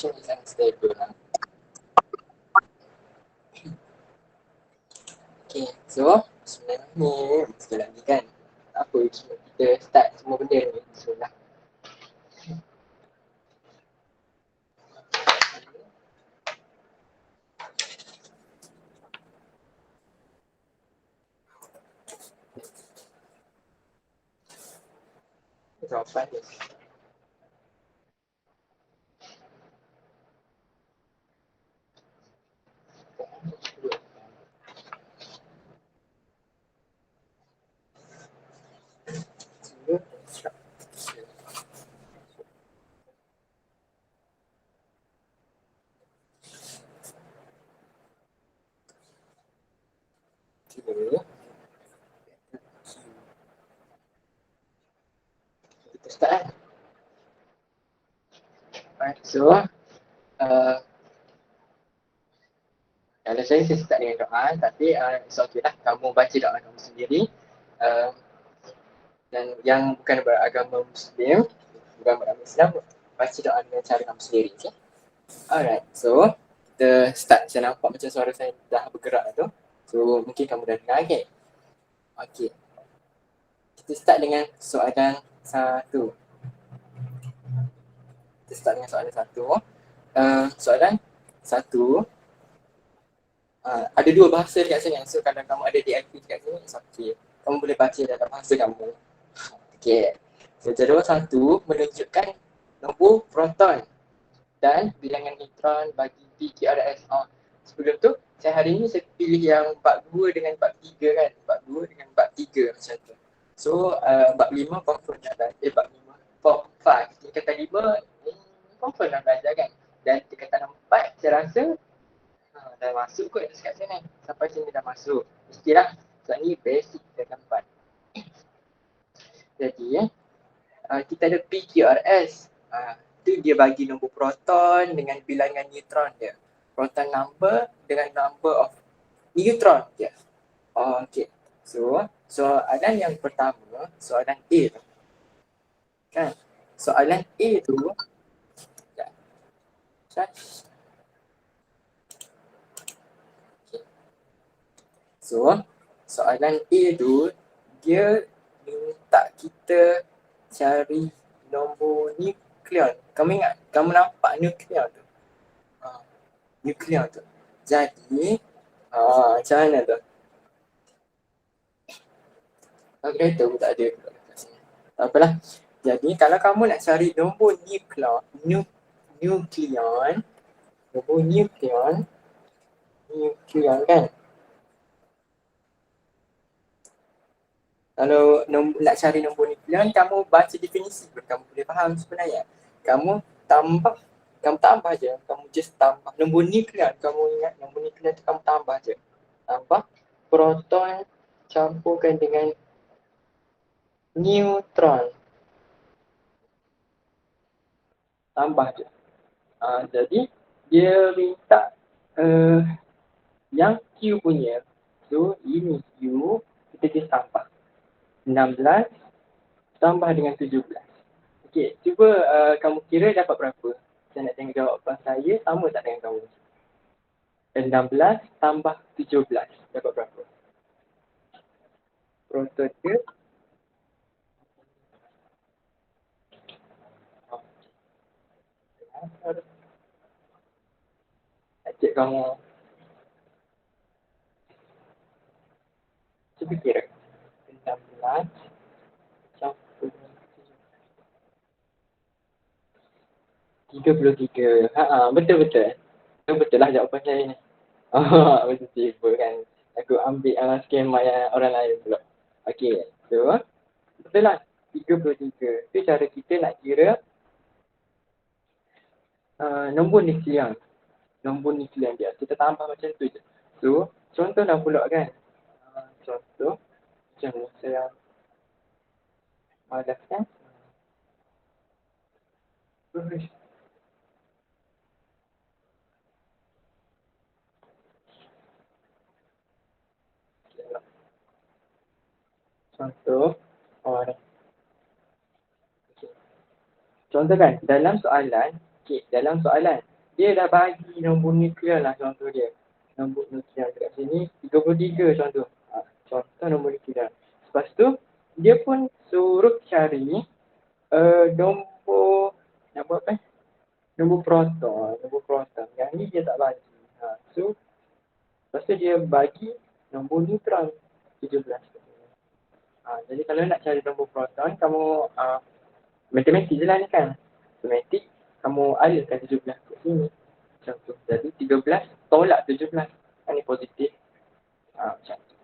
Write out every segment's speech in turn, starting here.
connection is unstable. Okay, so sebenarnya ni sekali lagi kan, apa kita start semua benda ni. So lah. Jawapan dia. Kita start kan. Alright, so kalau saya start dengan doa, tapi it's okay lah, kamu baca doa kamu sendiri. Dan yang bukan beragama Muslim, bukan beragama Islam, baca doa dengan cara kamu sendiri, okay? Alright, so kita start. Saya nampak macam suara saya dah bergerak tu. So mungkin kamu dah dengar, okay? Okay. Kita start dengan soalan satu. Kita start dengan soalan satu. Soalan satu. Ada dua bahasa dekat sini. So kalau kamu ada DLP dekat sini, it's okay. Kamu boleh baca dalam bahasa kamu. Okay. So jadual satu menunjukkan nombor proton dan bilangan neutron bagi PQRS. Sebelum tu, saya hari ni saya pilih yang bab 2 dengan bab 3 kan. Bab 2 dengan bab 3 macam tu. So, bab 5 confirm nak belajar. Bab 5. Form 5. Tingkatan 5 ni confirm nak belajar kan. Dan tingkatan 4 saya rasa dah masuk kot dekat sini. Sampai sini dah masuk. Mestilah. Sebab ni basic tingkatan 4. Jadi, kita ada PQRS. Tu dia bagi nombor proton dengan bilangan neutron dia. Proton number dengan number of neutron dia. Okay. So, soalan yang pertama, soalan A tu. Kan? Soalan A tu, so, soalan A tu, dia minta kita cari nombor nukleon. Kamu ingat? Kamu nampak nukleon tu? Nukleon tu. Jadi, macam mana tu? Kereta pun tak ada. Tak apalah. Jadi, kalau kamu nak cari nombor nukleon kan? Kalau nak cari nombor nukleon, kamu baca definisi pun kamu boleh faham sebenarnya. Kamu tambah je. Kamu just tambah nombor nukleon. Kamu ingat nombor nukleon tu kamu tambah je. Tambah proton campurkan dengan neutron. Tambah je. Jadi dia minta yang Q punya. So ini Q, kita just tambah 16 tambah dengan 17. Okey, cuba kamu kira dapat berapa? Saya nak tengok jawapan saya sama tak dengan kamu? 16 tambah 17 dapat berapa? Proton dia cik kamu cuba kira 16 campur 33. Betul-betul. Betul lah jawapan saya ni. Betul tiba kan. Aku ambil skema yang orang lain pula. Okey, so betul lah 33. Itu cara kita nak kira nombor nukleon. Nombor nukleon dia. Kita tambah macam tu je. So, contoh lah pula kan. Contoh, macam ni saya malas kan. Contoh, ni. Contoh kan, dalam soalan, dia dah bagi nombor nuklear lah contoh dia. Nombor nuklear dekat sini 33 contoh. Contoh nombor nuklear. Lepas tu dia pun suruh cari nombor apa? Nombor proton, nombor proton. Yang ni dia tak bagi. So lepas tu dia bagi nombor neutron 17. Jadi kalau nak cari nombor proton, kamu matematik je lah ni kan. Matematik, kamu alihkan 17 ke sini. Macam tu. Jadi 13 tolak 17. Ini positif. Macam tu.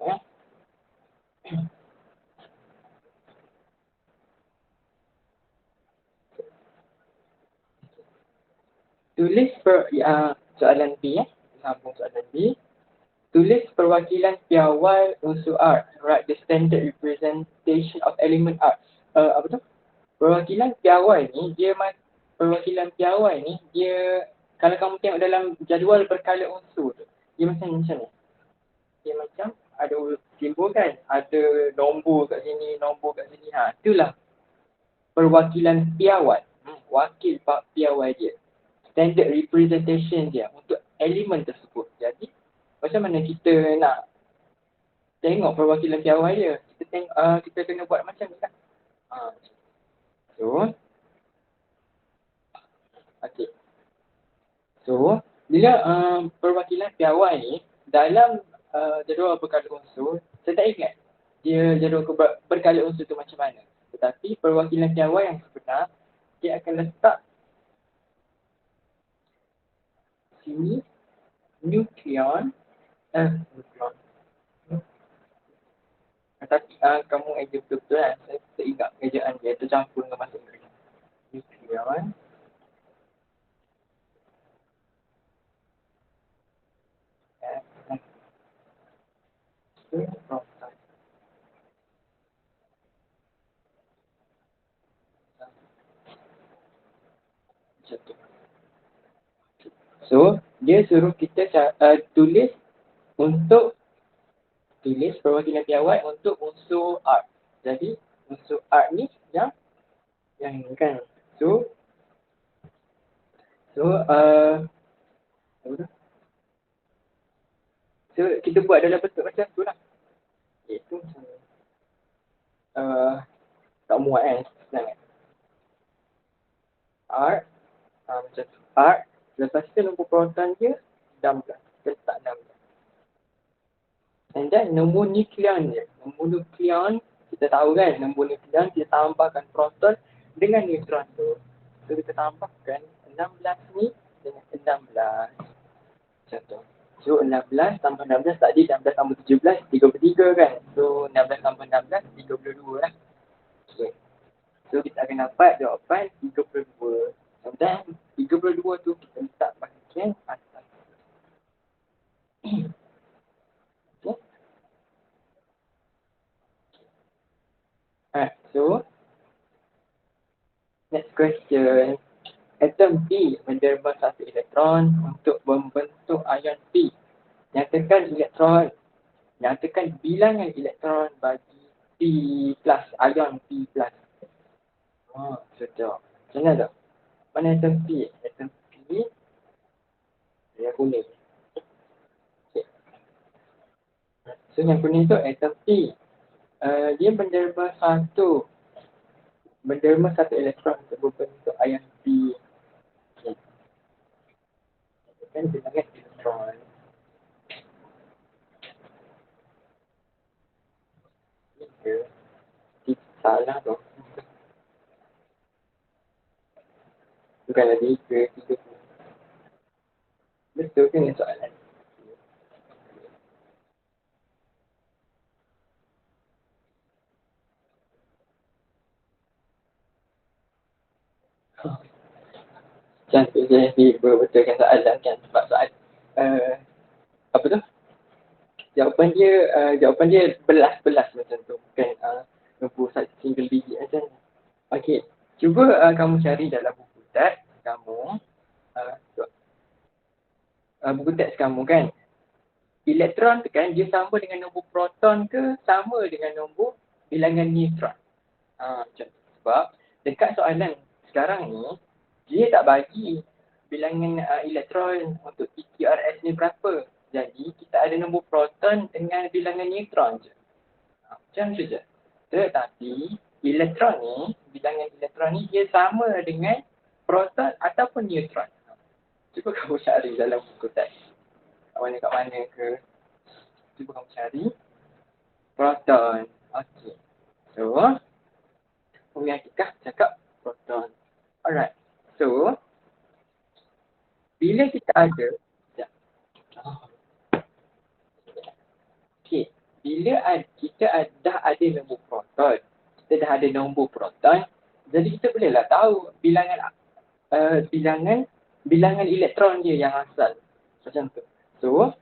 Eh? Tulis soalan B. Sambung soalan B. Tulis perwakilan piawai unsur R. Write the standard representation of element R. Apa tu? Perwakilan piawai ni, perwakilan piawai ni, dia kalau kamu tengok dalam jadual berkala unsur tu, dia macam ni. Dia macam ada simbol kan, ada nombor kat sini, nombor kat sini. Itulah perwakilan piawai. Wakil piawai dia. Standard representation dia untuk elemen tersebut. Jadi macam mana kita nak tengok perwakilan piawai dia? Kita kena buat macam ni kan. Okay. So, bila perwakilan piawai ni dalam jadual berkala unsur, saya tak ingat dia jadual berkala unsur tu macam mana. Tetapi perwakilan piawai yang sebenar, dia akan letak sini nukleon. Tapi kamu eja betul-betul kan. Saya tak ingat ejaan dia tercampur dengan bahasa Inggeris. Nukleon. So, dia suruh kita tulis perwakilan piawai untuk unsur R. Jadi, unsur R ni yang ini kan. So kita buat dalam bentuk macam tu lah. Itu macam tak muat kan. Senang kan. R. Macam tu. R. Lepas tu nombor proton dia 16. Letak 16. And then nombor nukleon dia. Nombor nukleon, kita tahu kan, nombor nukleon kita tambahkan proton dengan neutron tu. So kita tambahkan 16 ni dengan 16. Macam tu. So 16 tambah 16 tadi 16 tambah 17, 33 kan. So 16 tambah 16, 32 lah. Okay. So kita akan dapat jawapan 32. Dan 32 tu kita letak bahagian atas. Okay. So next question. Atom P menderma satu elektron untuk membentuk ion P. Nyatakan elektron. Nyatakan bilangan elektron bagi P plus, ion P plus. Sedap. Macam mana tak? Mana atom P? Atom P yang kuning. Okay. So yang kuning tu atom P. Dia menderma satu elektron untuk membentuk ion P. Okay. Kan bilangan elektron. Salah tu. Bukanlah 3. Betul ke ni soalan? Cantik je berbetulkan soalan kan. Sebab soalan apa tu? Jawapan dia belas-belas macam tu. Bukan nombor single digit macam ni. Okey. Cuba kamu cari dalam buku teks kamu. Buku teks kamu kan. Elektron tu kan dia sama dengan nombor proton ke sama dengan nombor bilangan neutron. Macam tu. Sebab dekat soalan sekarang ni, dia tak bagi bilangan elektron untuk PQRS ni berapa. Jadi kita ada nombor proton dengan bilangan neutron je. Macam tu je. Tetapi elektron ni, bilangan elektron ni dia sama dengan proton ataupun neutron. Cuba kamu cari dalam buku teks. Kat mana ke. Cuba kamu cari proton. Okey. So, Umi Akikah cakap proton. Alright. So, bila kita ada, okay, bila kita dah ada nombor proton, kita dah ada nombor proton, jadi kita bolehlah tahu bilangan elektron dia yang asal. Macam tu. So,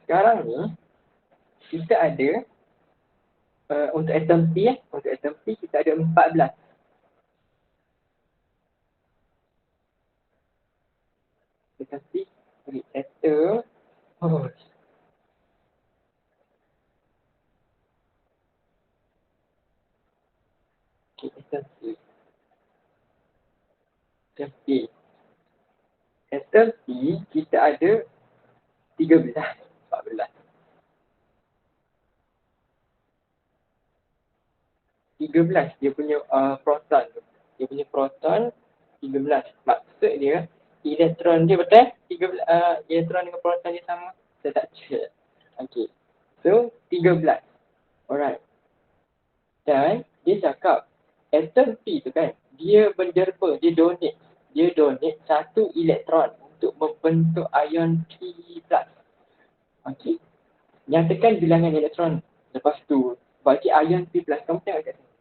sekarang ni, kita ada, untuk atom P, kita ada 14. Tetapi, atom, oh, atom P. Atom P, kita ada 13, 14. 13 dia punya proton tu. Dia punya proton 13. Maksud dia elektron dia betul? 13 elektron dengan proton dia sama. Saya tak check. Okey. So 13. Alright. Dan dia cakap atom P tu kan, dia menderma, dia donate satu elektron untuk membentuk ion P+. Okey. Nyatakan bilangan elektron. Lepas tu bagi ion P+. Kamu tengok kat sini.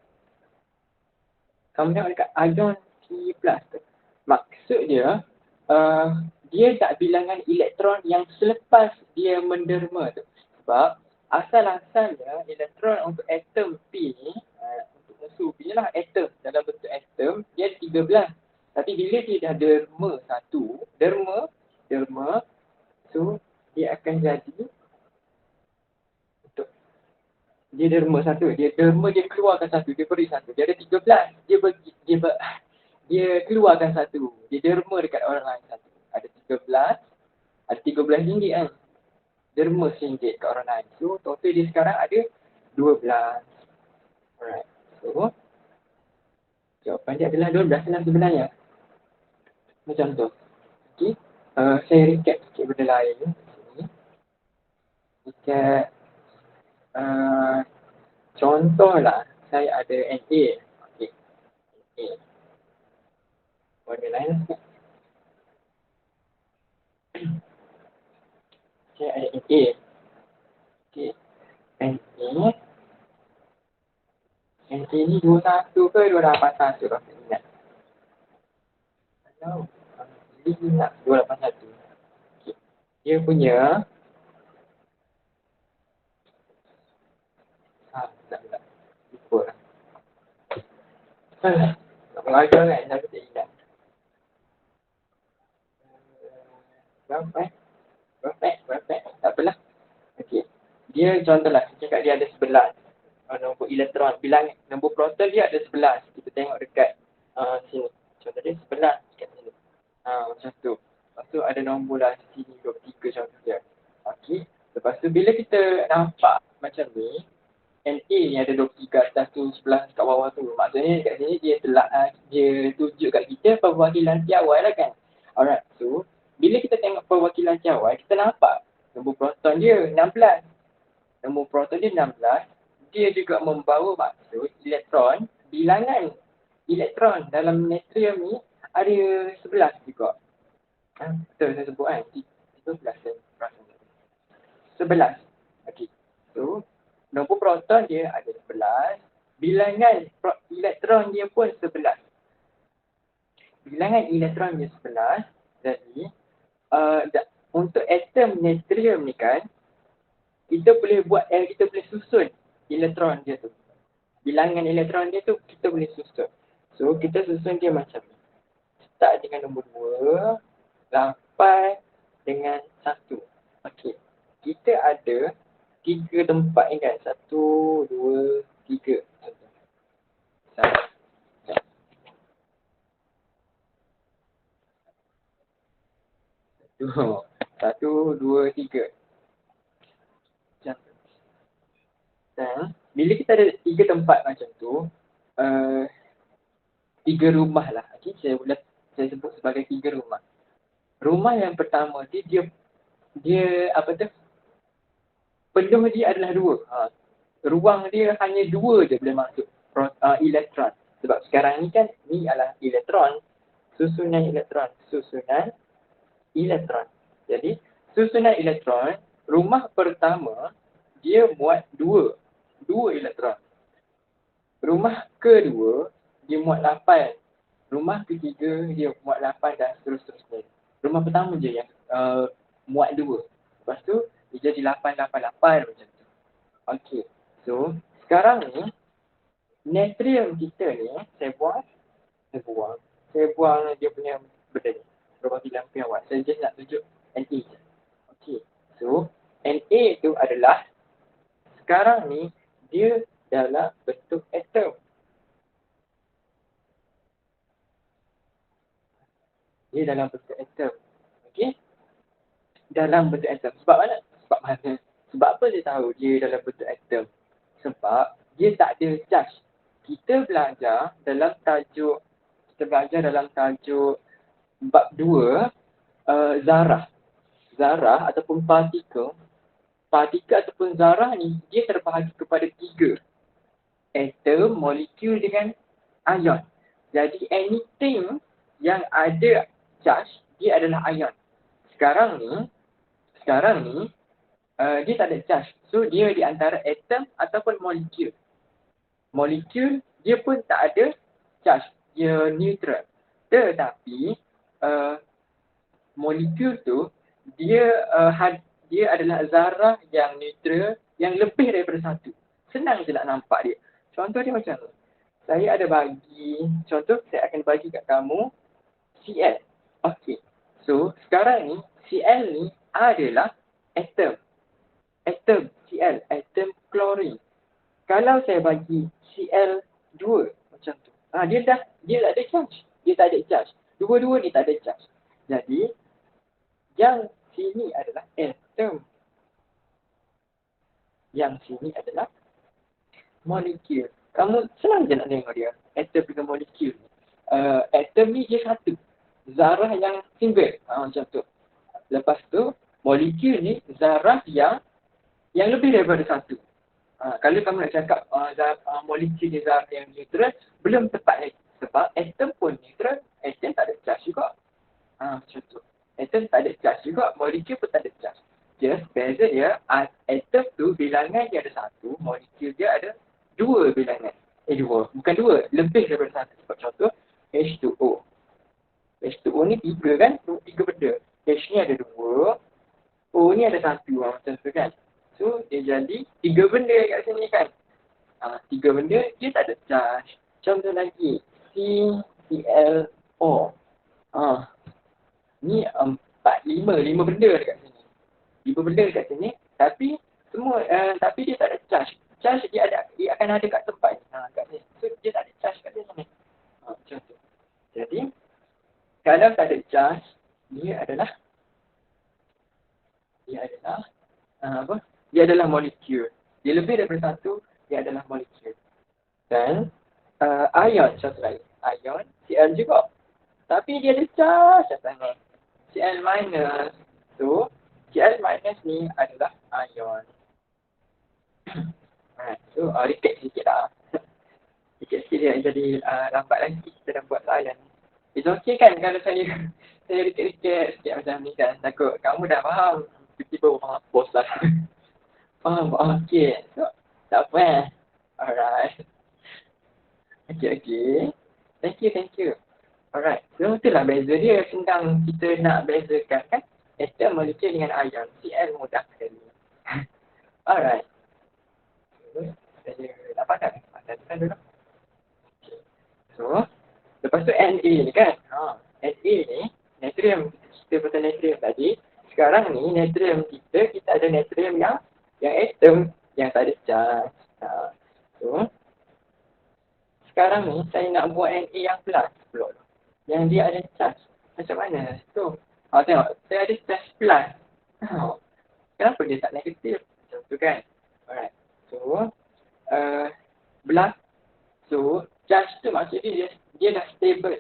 Kamu tengok dekat ion P+. Maksud dia, dia tak bilangan elektron yang selepas dia menderma tu. Sebab asal-asalnya elektron untuk atom P ni, untuk musuh P lah, atom, dalam bentuk atom, dia 13. Tapi bila dia dah derma, so dia akan jadi dia keluarkan satu, dia beri satu. Dia ada 13. Dia keluarkan satu. Dia derma dekat orang lain satu. Ada 13. Ada 13 ringgit kan. Derma RM1 kat orang lain. So, total dia sekarang ada 12. Alright. So, jawapan dia adalah 12 lah sebenarnya. Macam tu. Okay. Saya recap sikit benda lain. Recap. Contohlah, saya ada NA. Okay. NA. Benda lain lah. Saya ada NA. Okay. NA. NA ni 21 ke 281 rasa ingat. Kalau ingat 281. Okay. Dia punya tak. Lupa lah. Tak mengajar kan, tapi tak ingat. Berapa? Tak apalah. Okey. Dia contohlah, cakap dia ada 11. Nombor elektron, bilangan nombor proton dia ada 11. Kita tengok dekat sini. Contoh dia 11 dekat sini. Macam tu. Lepas tu ada nombor lah sini 23 contoh dia. Okey. Lepas tu bila kita nampak macam ni, NA ni ada 23 atas tu, 11 kat bawah tu. Maksudnya kat sini dia tunjuk kat kita perwakilan piawai lah kan. Alright. So, bila kita tengok perwakilan piawai, kita nampak nombor proton dia 16. Nombor proton dia 16. Dia juga membawa maksud elektron, bilangan elektron dalam natrium ni ada 11 juga. Betul saya sebut kan? 11. Okey. So, nombor proton dia ada 11. Bilangan elektron dia pun 11. Bilangan elektron dia 11. Jadi, untuk atom natrium ni kan, kita boleh susun elektron dia tu. Bilangan elektron dia tu kita boleh susun. So, kita susun dia macam ni. Start dengan nombor 2, 8 dengan 1. Okey. Kita ada 3 tempat ni kan. 1, 2, 3. Satu, dua, tiga. Macam tu. Dan bila kita ada tiga tempat macam tu, uh, tiga rumah lah. Okay? Saya sebut sebagai tiga rumah. Rumah yang pertama dia apa tu? Penuh dia adalah dua. Ruang dia hanya dua je boleh masuk elektron. Sebab sekarang ni kan ni adalah elektron, susunan elektron. Jadi susunan elektron, rumah pertama dia muat dua elektron. Rumah kedua dia muat 8. Rumah ketiga dia muat 8 dan seterusnya. Rumah pertama je yang muat dua. Lepas tu dia jadi 888 macam tu. Okey. So, sekarang ni natrium kita ni saya buang dia punya benda ni. Berapa lampu yang awak. Saya just nak tunjuk Na je. Okey. So, Na tu adalah sekarang ni dia dalam bentuk atom. Dia dalam bentuk atom. Okey? Dalam bentuk atom. Sebab mana? Sebab apa saya tahu dia dalam bentuk atom? Sebab dia tak ada charge. Kita belajar dalam tajuk bab 2 zarah. Zarah ataupun partikel ataupun zarah ni dia terbahagi kepada 3. Atom, molekul dengan ion. Jadi anything yang ada charge dia adalah ion. Sekarang ni dia tak ada charge. So dia di antara atom ataupun molekul. Molekul dia pun tak ada charge. Dia neutral. Tetapi molekul tu dia adalah zarah yang neutral yang lebih daripada satu. Senang je nak nampak dia. Contoh dia macam ni. Saya akan bagi kat kamu Cl. Okey. So, sekarang ni Cl ni adalah atom. Cl, atom klorin. Kalau saya bagi Cl2 macam tu. Dia tak ada charge. Dua-dua ni tak ada charge. Jadi, yang sini adalah atom. Yang sini adalah molekul. Kamu senang je nak tengok dia. Atom dengan molekul. Atom ni dia satu. Zarah yang single. Macam tu. Lepas tu, molekul ni zarah yang lebih daripada satu. Kalau kamu nak cakap molekul ni zarah yang neutral, belum tepat lagi. Sebab atom pun neutral, atom tak ada charge juga. Macam tu. Atom tak ada charge juga, molekul pun tak ada charge. Just beza dia, atom tu bilangan dia ada satu, molekul dia ada dua bilangan. Bukan dua, lebih daripada satu. Sebab contoh, H2O. H2O ni tiga kan? Tiga benda. H ni ada dua, O ni ada satu. Macam tu kan? So, dia jadi tiga benda kat sini kan? Tiga benda, dia tak ada charge. Contoh lagi, CClO. Ni lima benda dekat sini. Lima benda dekat sini, tapi dia tak ada charge. Charge dia akan ada kat tempat ni. Kat sini. So, dia tak ada charge kat sini. Macam tu. Jadi, kalau tak ada charge, dia adalah Dia adalah molekul. Dia lebih daripada satu, dia adalah molekul. Dan ion, contoh lagi. Ion, Cl juga. Tapi dia ada charge atasnya. Cl minus. So, Cl minus ni adalah ion. So, repeat sikit lah. Sikit-sikit dia jadi lambat lagi kita dah buat soalan. It's okay kan kalau saya repeat sikit macam ni kan. Takut kamu dah faham. Tiba-tiba bosan. Faham? Okay. So, tak apa. Alright. Okay. Thank you. Alright. So, itulah beza dia. Senang kita nak bezakan kan. Atom, molekul dengan ion. Cl mudah sekali. Alright. Saya dapatkan. Dapatkan dulu. Okay. So, lepas tu Na ni kan. Na ni, natrium. Kita pasal natrium tadi. Sekarang ni, natrium kita ada natrium yang atom yang tak ada charge. So, sekarang ni saya nak buat Na yang plus pula. Yang dia ada charge. Macam mana? So, Tengok, saya ada charge plus. Ha, kenapa dia tak negatif? Macam tu kan. Alright. So, belah. So, charge tu maksudnya dia dah stable.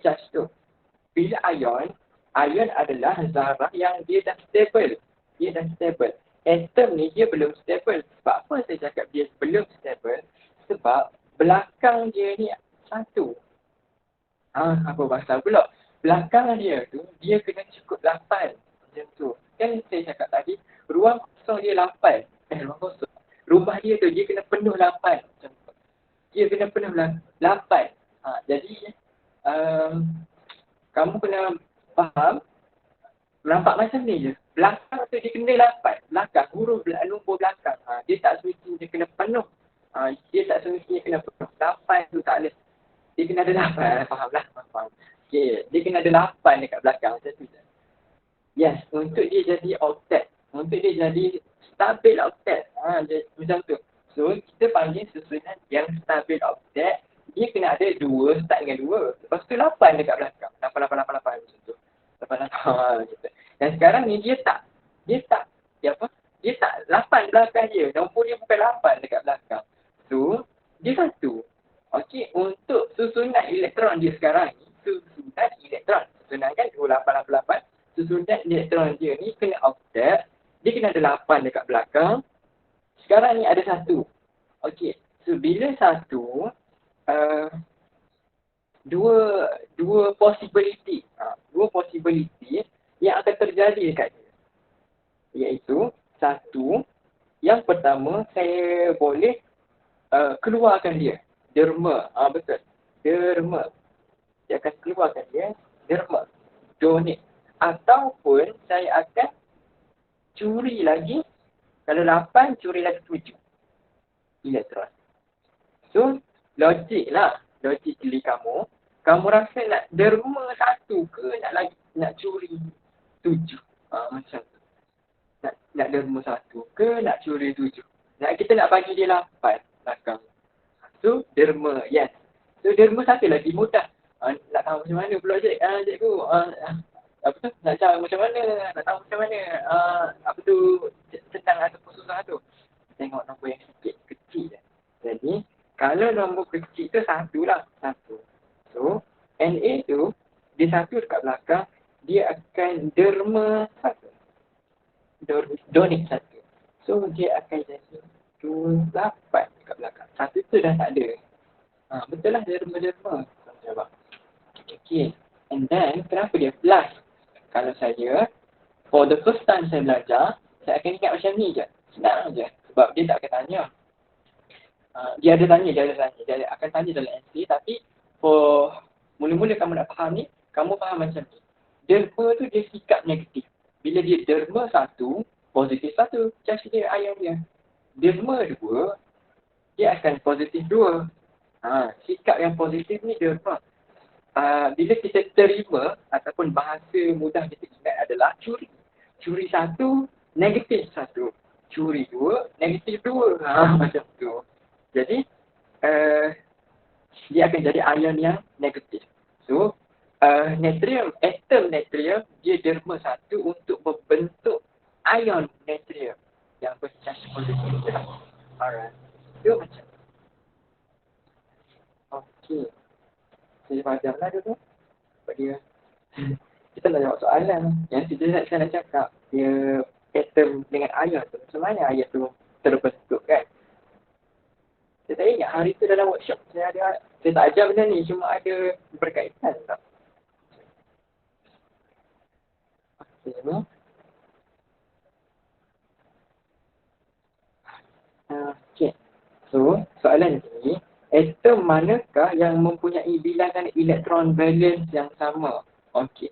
Charge tu. Bila ion adalah zarah yang dia dah stable. Dia dah stable. Atom ni dia belum stable. Sebab apa saya cakap dia belum stable? Sebab belakang dia ni satu. Apa bahasa pula? Belakang dia tu, dia kena cukup 8. Macam tu. Kan saya cakap tadi, ruang kosong dia 8. Ruang kosong. Rumah dia tu, dia kena penuh 8. Macam tu. Dia kena penuh 8. Jadi, kamu kena faham, nampak macam ni je. Belakang tu dia kena 8. Belakang, huruf nombor belakang. Dia tak semestinya dia kena penuh. Dia tak semestinya kena penuh. 8 tu tak boleh. Dia kena ada 8. Faham lah. Faham. Okay. Dia kena ada 8 dekat belakang. Macam tu je. Yes. Untuk dia jadi octet. Untuk dia jadi stabil octet. Macam tu. So, kita panggil susunan yang stabil octet. Dia kena ada 2, start dengan 2. Lepas tu 8 dekat belakang. 8, 8, 8, 8. Macam tu. 8, 8. Macam tu. Dan sekarang ni dia tak. Dia tak 8 belakang dia. Nombor dia bukan 8 dekat belakang. So, dia satu. Okey, untuk susunan elektron dia sekarang ni, susunan elektron. Susunan kan 2888. Susunan elektron dia ni kena octet. Dia kena ada 8 dekat belakang. Sekarang ni ada satu. Okey, so bila satu, dua possibility. Dua possibility yang akan terjadi dekat dia. Iaitu, satu, yang pertama saya boleh keluarkan dia. Derma. Betul. Derma. Dia akan keluarkan dia. Derma. Donate. Ataupun saya akan curi lagi. Kalau 8, curi lagi 7 elektron. So, logik lah. Logik diri kamu. Kamu rasa nak derma 1 ke nak curi 7? Macam tu. Nak derma 1 ke nak curi 7? Kita nak bagi dia 8 belakang. So, derma, yes. So, derma satu lagi mudah. Nak tahu macam mana pula cikgu? Apa tu? Nak tahu macam mana? Nak tahu macam mana? Apa tu? Senang ataupun susah tu? Tengok nombor yang sikit, kecil je. Jadi, kalau nombor kecil tu satu lah. Satu. So, Na tu, dia satu dekat belakang, dia akan derma satu. Donate satu. So, dia akan jadi 8 dekat belakang. Satu tu dah tak ada. Betul lah derma-derma. Jawab. Okay. And then, kenapa dia plus? Kalau saya, for the first time saya belajar, saya akan ingat macam ni je. Senang je. Sebab dia tak akan tanya. Dia ada tanya. Dia akan tanya dalam essay. Tapi, for mula-mula kamu nak faham ni, kamu faham macam ni. Derma tu dia sikap negatif. Bila dia derma satu, positif satu. Charge dia, ion dia. Derma 2, dia akan positif 2. Sikap yang positif ni derma. Bila kita terima ataupun bahasa mudah kita ingat adalah curi. Curi 1, negatif 1. Curi 2, negatif 2. Macam tu. Jadi, dia akan jadi ion yang negatif. So, natrium, atom natrium, dia derma 1 untuk membentuk ion natrium yang bercharge positif. Alright. So, macam tu. Okay. Saya padam lah dulu. Sebab dia kita nak jawab soalan. Yang saya nak cakap, dia atom dengan ion tu. Macam mana ion tu terbentuk kan? Saya tak ingat hari tu dalam workshop saya tak ajar benda ni. Cuma ada berkaitan tak? Okay. So, soalan ni, atom manakah yang mempunyai bilangan elektron valence yang sama? Okey.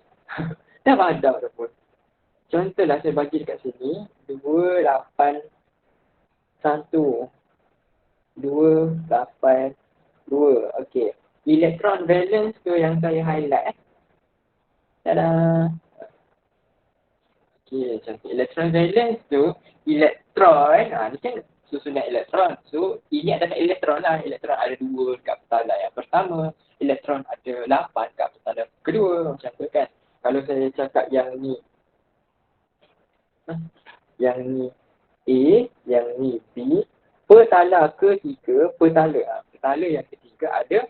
Dah padam dah pun. Contohlah saya bagi dekat sini. 2, 8, 1. 2, 8, 2. Okey. Elektron valence tu yang saya highlight. Tada. Okey, cantik. Elektron valence tu, elektron, ni kan susunan elektron. So, ini adalah elektron lah. Elektron ada 2 dekat petala yang pertama. Elektron ada 8 dekat petala kedua. Macam tu kan. Kalau saya cakap yang ni, yang ni A, yang ni B, petala ketiga, petala yang ketiga ada,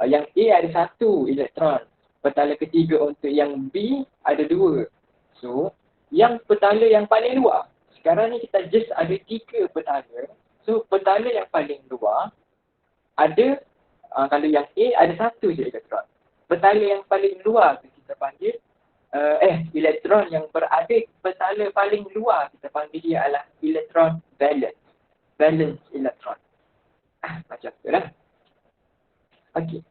yang A ada satu elektron. Petala ketiga untuk yang B ada dua. So, yang petala yang paling luar, sekarang ni kita just ada tiga petala. So, petala yang paling luar ada, kalau yang A ada satu je elektron. Petala yang paling luar tu kita panggil, elektron yang berada petala paling luar kita panggil dia adalah elektron valence elektron. Macam tu lah. Okey.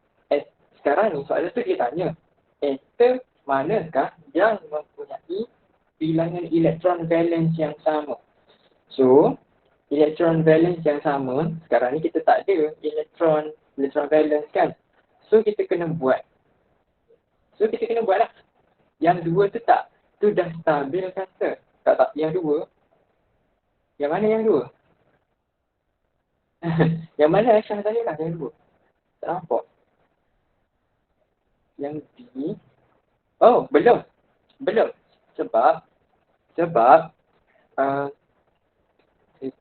Sekarang ni soalan tu dia tanya, atom manakah yang mempunyai bilangan elektron valence yang sama? So, elektron valence yang sama, sekarang ni kita tak ada elektron valence kan? So, kita kena buat. Lah. Yang dua tu tak, tu dah stabil kan sir? Tak, yang dua. Yang mana yang dua? Yang mana Aisyah tanya lah yang dua? Tak nampak. Yang B. Oh, belum. Sebab saya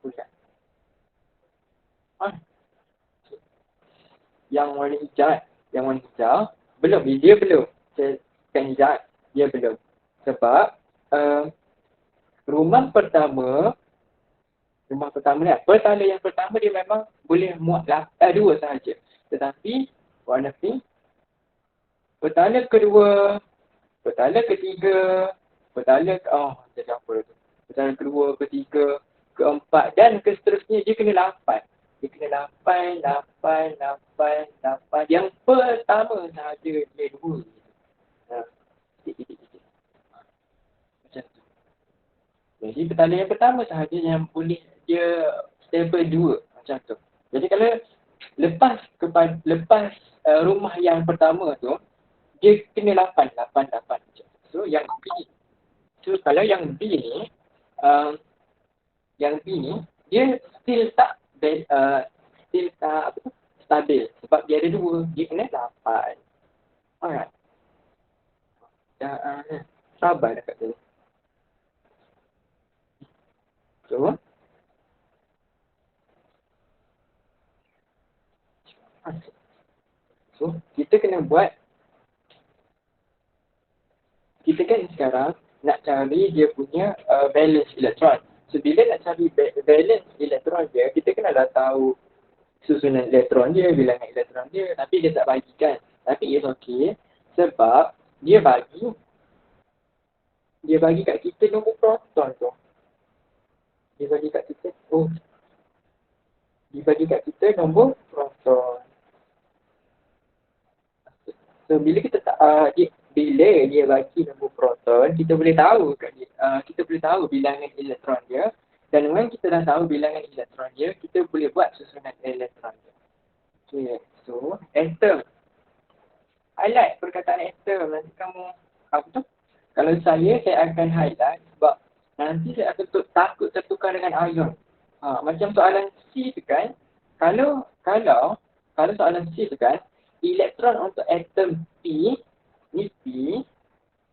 punya. Yang warna hijau, belum. Dia belum. Saya kan hijau, dia belum. Sebab rumah pertama ni, petala yang pertama dia memang boleh muat dua sahaja. Tetapi warna pink, petala kedua, petala ketiga, jadi apa tu? Petala kedua, ketiga, keempat dan seterusnya dia kena 8. Dia kena 8. Yang pertama sahaja dia 2. Macam tu. Jadi petala yang pertama sahaja yang boleh dia stable 2. Macam tu. Jadi kalau lepas rumah yang pertama tu, dia kena 8. So yang B. So kalau yang B ni, dia still tak stabil. Sebab dia ada 2. Dia kena 8. Alright. Sabar dekat sini. So, kita kena buat, kita kan sekarang nak cari dia punya valence elektron. So, bila nak cari valence elektron dia, kita kena dah tahu susunan elektron dia, bilangan elektron dia. Tapi dia tak bagikan. Tapi it's okay. Sebab dia bagi kat kita nombor proton tu. Dia bagi kat kita nombor proton. So bila kita bila dia bagi nombor proton, kita boleh tahu bilangan elektron dia, dan when kita dah tahu bilangan elektron dia, kita boleh buat susunan elektron dia. Okay. So atom. I like perkataan atom. Nanti kamu kalau saya akan highlight sebab nanti saya akan takut tertukar dengan ion. Macam soalan C tu kan, kalau soalan C tu kan, elektron untuk atom P, ni P,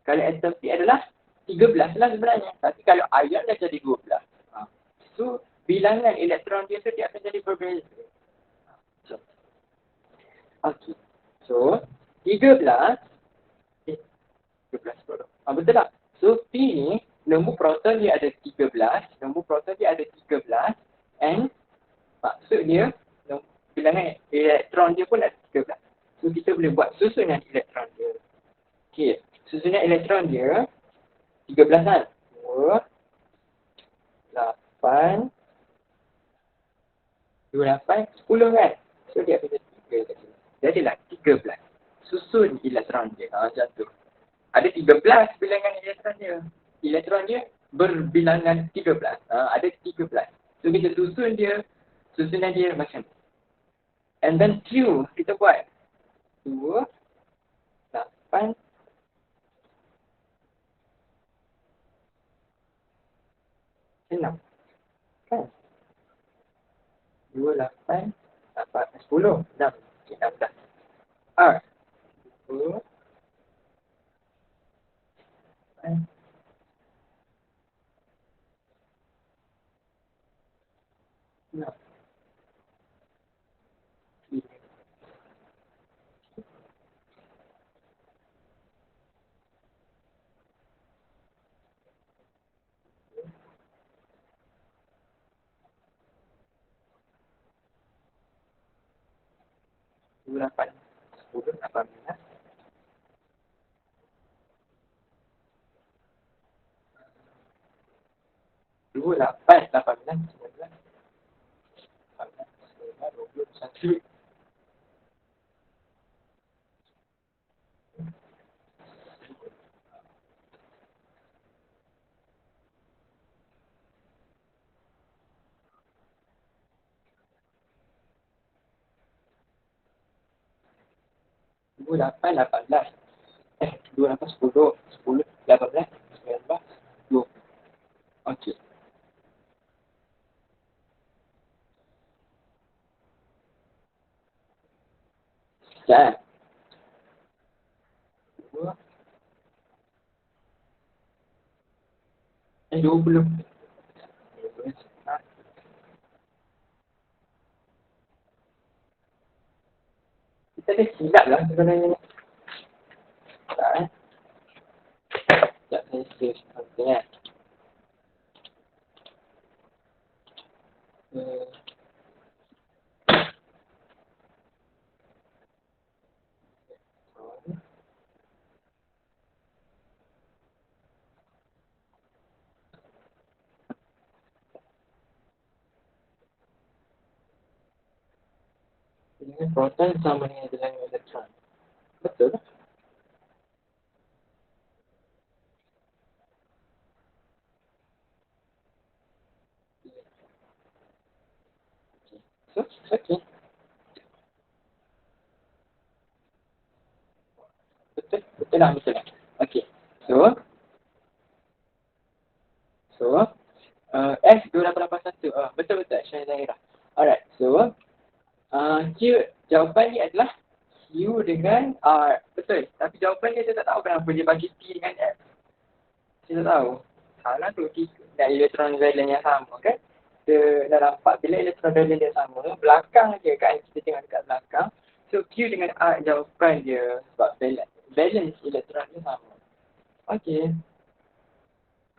kalau atom P adalah 13 lah sebenarnya. Tapi kalau ion dah jadi 12. So, bilangan elektron dia tu dia akan jadi berbeza. Okay. So, 13 betul. Betul tak? So, P ni, nombor proton dia ada 13, and maksud dia, bilangan elektron dia pun ada 13. So, kita boleh buat susunan elektron dia. Okay, susunan elektron dia 13 kan? 2, 8, 10 kan? So, dia akan jadi 3 kat sini. Jadilah 13. Susun elektron dia. Macam tu. Ada 13 bilangan elektron dia. Elektron dia berbilangan 13. Ada 13. So, kita susunan dia macam ni. And then Q, kita buat 2, 8, 6. Kan? 2, 8, 10. 6. Okay, 16. Alright. 2, Nah, 28, 10, 18, 28, 18, 19, 18, 19, 20, 21. 28, 18. 28, 10, 10, 18, 19, 20. Okey. Sekejap. 2, 20. Kita ada silap lah sebenarnya ni. Tak eh. Sekejap saya save something kan. Hmm. Dengan proton sama dengan elektron. Betul tak? So, okay. Betul? Betul lah, betul lah. Okay. So, S2881. Betul-betul, Syah Zahira. Alright, so, Q, jawapan ni adalah Q dengan R. Betul. Tapi jawapan dia, saya tak tahu kenapa dia bagi T dengan F. Saya tak tahu. Salah tu, T dan elektron valence yang sama kan. Kita dah nampak bila elektron valence dia sama, belakang je kan, kita tengok dekat belakang. So, Q dengan R jawapan dia sebab valence elektron dia sama. Okay.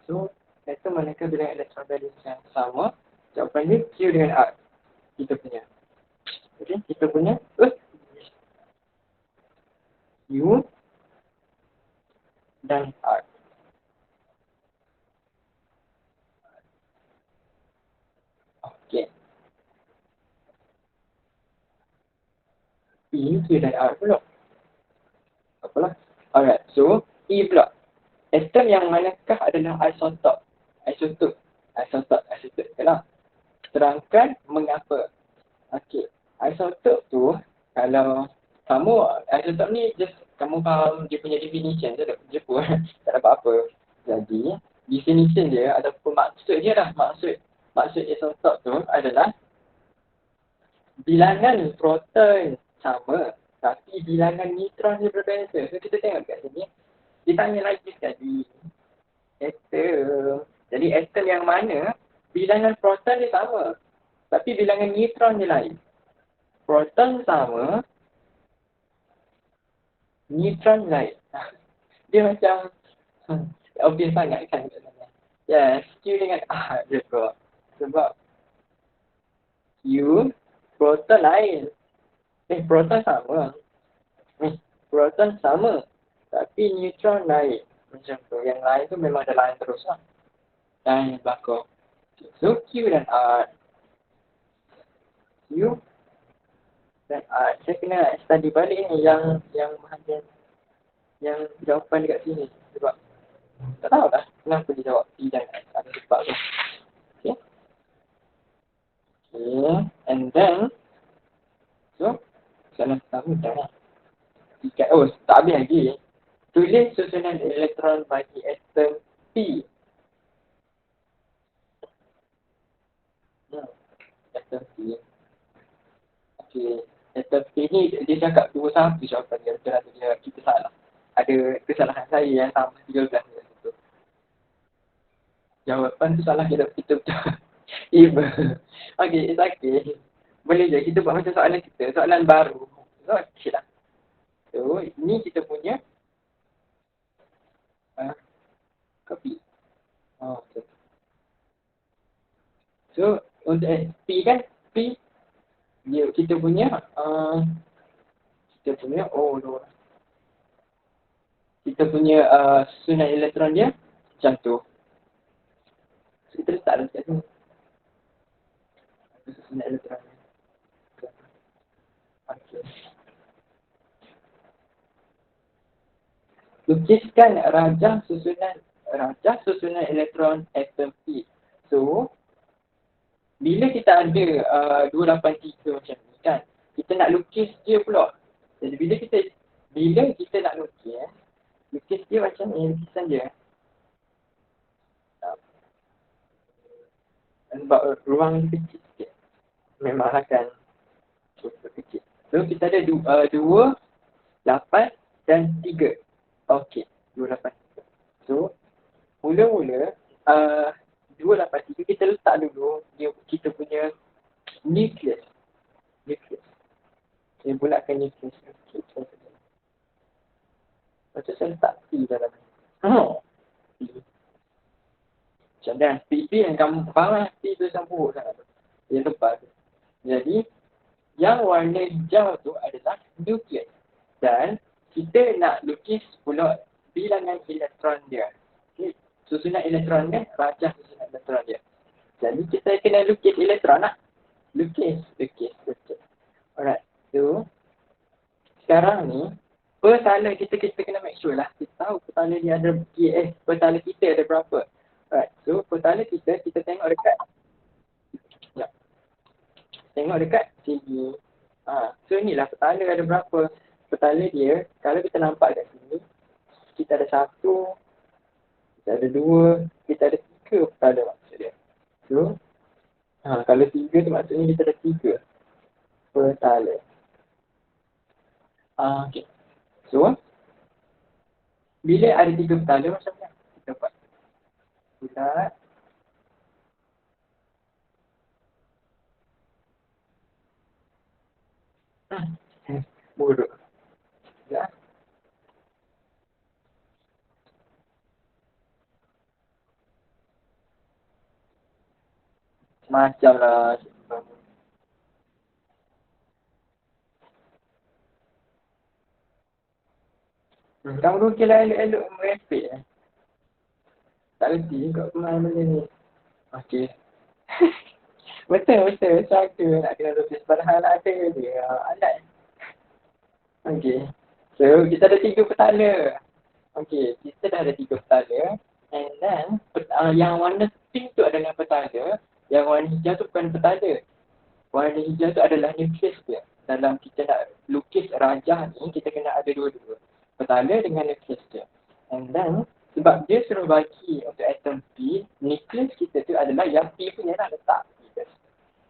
So, itu manakah bila elektron valence yang sama, jawapan dia Q dengan R. Kita punya. Okay, kita punya Q dan R. Okay. P, Q dan R pula. Apalah. Alright, so E pula. Atom yang manakah adalah isotop? Isotop. Isotop. Yalah. Terangkan mengapa. Okey. Isotop tu, kalau kamu, isotop ni just kamu faham dia punya definition je pun. Tak ada apa-apa. Jadi, definition dia ataupun maksud dia lah. Maksud isotop tu adalah bilangan proton sama tapi bilangan neutron dia berbeza. So kita tengok kat sini, dia tanya lagi sekali atom. Jadi atom yang mana bilangan proton dia sama tapi bilangan neutron dia lain. Proton sama, neutron lain. Dia macam obvious sangat kan. Yes, Q dengan R juga. Sebab Q proton lain. Proton sama. Proton sama. Tapi neutron lain. Macam tu. Yang lain tu memang ada lain terus lah. Dan belakang. So Q dan R. Q dan R. Saya kena study balik ni yang bahagian yang jawapan dekat sini. Sebab tak tahu lah kenapa dia jawab P dan S. Ada sebab tu. Okay. Okay. And then. So. Soalan pertama dah lah. Tak habis lagi. Tulis susunan elektron bagi atom P. Atom P. Okay. Atom P ni dia cakap 21 jawapan dia. Betul lah dia kita salah. Ada kesalahan saya yang sama 13 macam tu. Jawapan tu salah kita betul. Iba. Okay, it's okay. Boleh je kita buat macam soalan kita, soalan baru. So, okay lah. So, ni kita punya kopi. Oh, okay. So, untuk P kan, P dia oh, kita punya susunan elektron dia macam tu. So, kita letak dalam situ susunan elektron dia. Okay. Lukiskan rajah susunan elektron atom P. So, bila kita ada 283 macam ni kan, kita nak lukis dia pula. Jadi bila kita nak lukis dia macam ni, lukisan dia. Sebab ruang dia kecil sikit. Memang akan cukup kecil. So, kita ada 2, 8 dan 3. Okey, 2, 8, 3. So, mula-mula 2, 8, 3 kita letak dulu kita punya nukleus. Saya bulatkan nukleus. Lepas tu saya letak P dalam ni. P. Macam dah. P yang kamu faham lah. P tu sambung sangat tu. Yang lepas tu. Jadi, yang warna hijau tu adalah nukleus. Dan kita nak lukis pula bilangan elektron dia. Okay. Susunan elektron dia, rajah susunan elektron dia. Jadi kita kena lukis elektron lah. Lukis. Alright. So, sekarang ni, petala kita kena make sure lah. Kita tahu petala dia ada, petala kita ada berapa. Alright. So, petala kita tengok dekat. Ya. Tengok dekat sini. So, inilah petala ada berapa. Petala dia, kalau kita nampak kat sini, kita ada 1, kita ada 2, kita ada 3 petala maksud dia. So, kalau 3 tu maksudnya kita ada 3 petala. Okay. So, bila ada 3 petala macam mana? Kita buat bulat. Buruk. Ya. Macam lah. Kamu lukislah elok-elok merepek eh. Tak reti kat pemain benda ni. Okey. betul. Saka nak kena lukis. Padahal ada dia. Alat. Okey. So, kita ada 3 petala. Okey. Kita dah ada 3 petala. And then, yang warna pink tu adalah petala. Yang warna hijau tu bukan petala. Warna hijau tu adalah nukleus dia. Dalam kita nak lukis rajah ni, kita kena ada dua-dua. Petala dengan nukleus dia. And then, sebab dia suruh bagi untuk atom P, nukleus kita tu adalah yang P punya lah letak.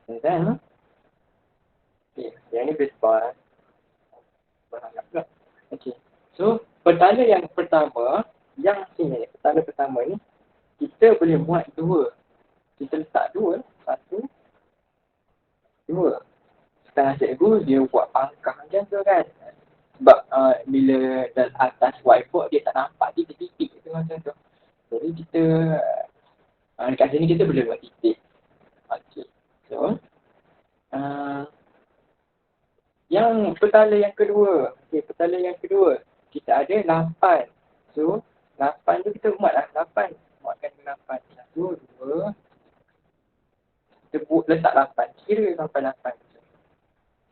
And then, yang ni baseball. Okay. So, petala yang pertama, petala pertama ni, kita boleh buat 2. Kita letak 2, 1, 2. Setengah cikgu, dia buat pangkah macam tu kan. Sebab bila dalam atas whiteboard, dia tak nampak titik-titik tu macam tu. Jadi kita, dekat sini kita boleh buat titik. Okay. So, yang petala yang kedua. Okay, petala yang kedua. Kita ada 8. So, 8 tu kita muat lah. 8. Muatkan 8. 1, 2. Kita letak 8. Kira sampai 8.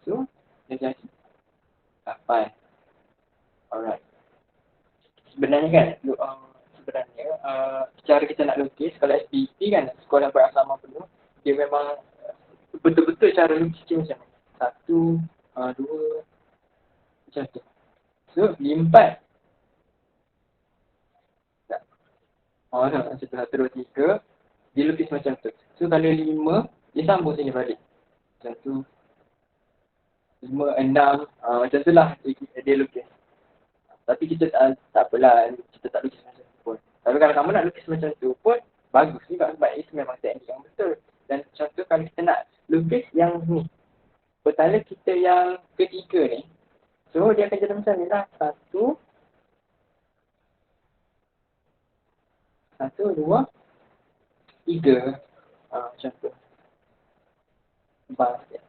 So, dia jadi 8. Alright. Sebenarnya kan, cara kita nak lukis, kalau SPP kan, sekolah berasrama penuh, dia memang betul-betul cara lukis macam ni. 1, 2, macam tu. So, 4. Tak. Macam tu. 1, 2, 3. Dia lukis macam tu. So, kalau 5, dia sambung sini balik. Macam tu. 5, 6. Macam tu lah dia lukis. Tapi kita tak apalah. Kita tak lukis macam tu pun. Tapi kalau kamu nak lukis macam tu pun, bagus juga sebab itu memang teknik yang betul. Dan contoh kalau kita nak lukis yang ni, petala kita yang ketiga ni, so dia akan jadi macam ni lah. Satu, dua, tiga. Macam tu. Bas dia.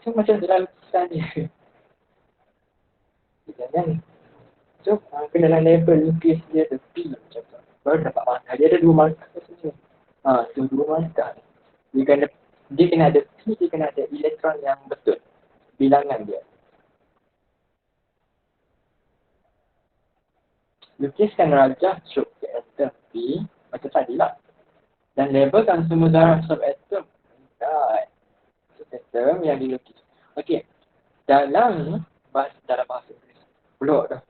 So macam tu lah lukisan dia. Kan? So kenalah level lukis dia tu P macam tu. Baru dapat markah. Dia ada 2 markah kat sini. Tu 2 markah. Dia kena ada P, dia kena ada elektron yang betul. Bilangan dia. Lukiskan rajah struktur atom P macam tadi lah. Dan labelkan semua zarah subatom. Subatom yang dilukis. Okey. Dalam bahasa Inggeris. Pulak dah.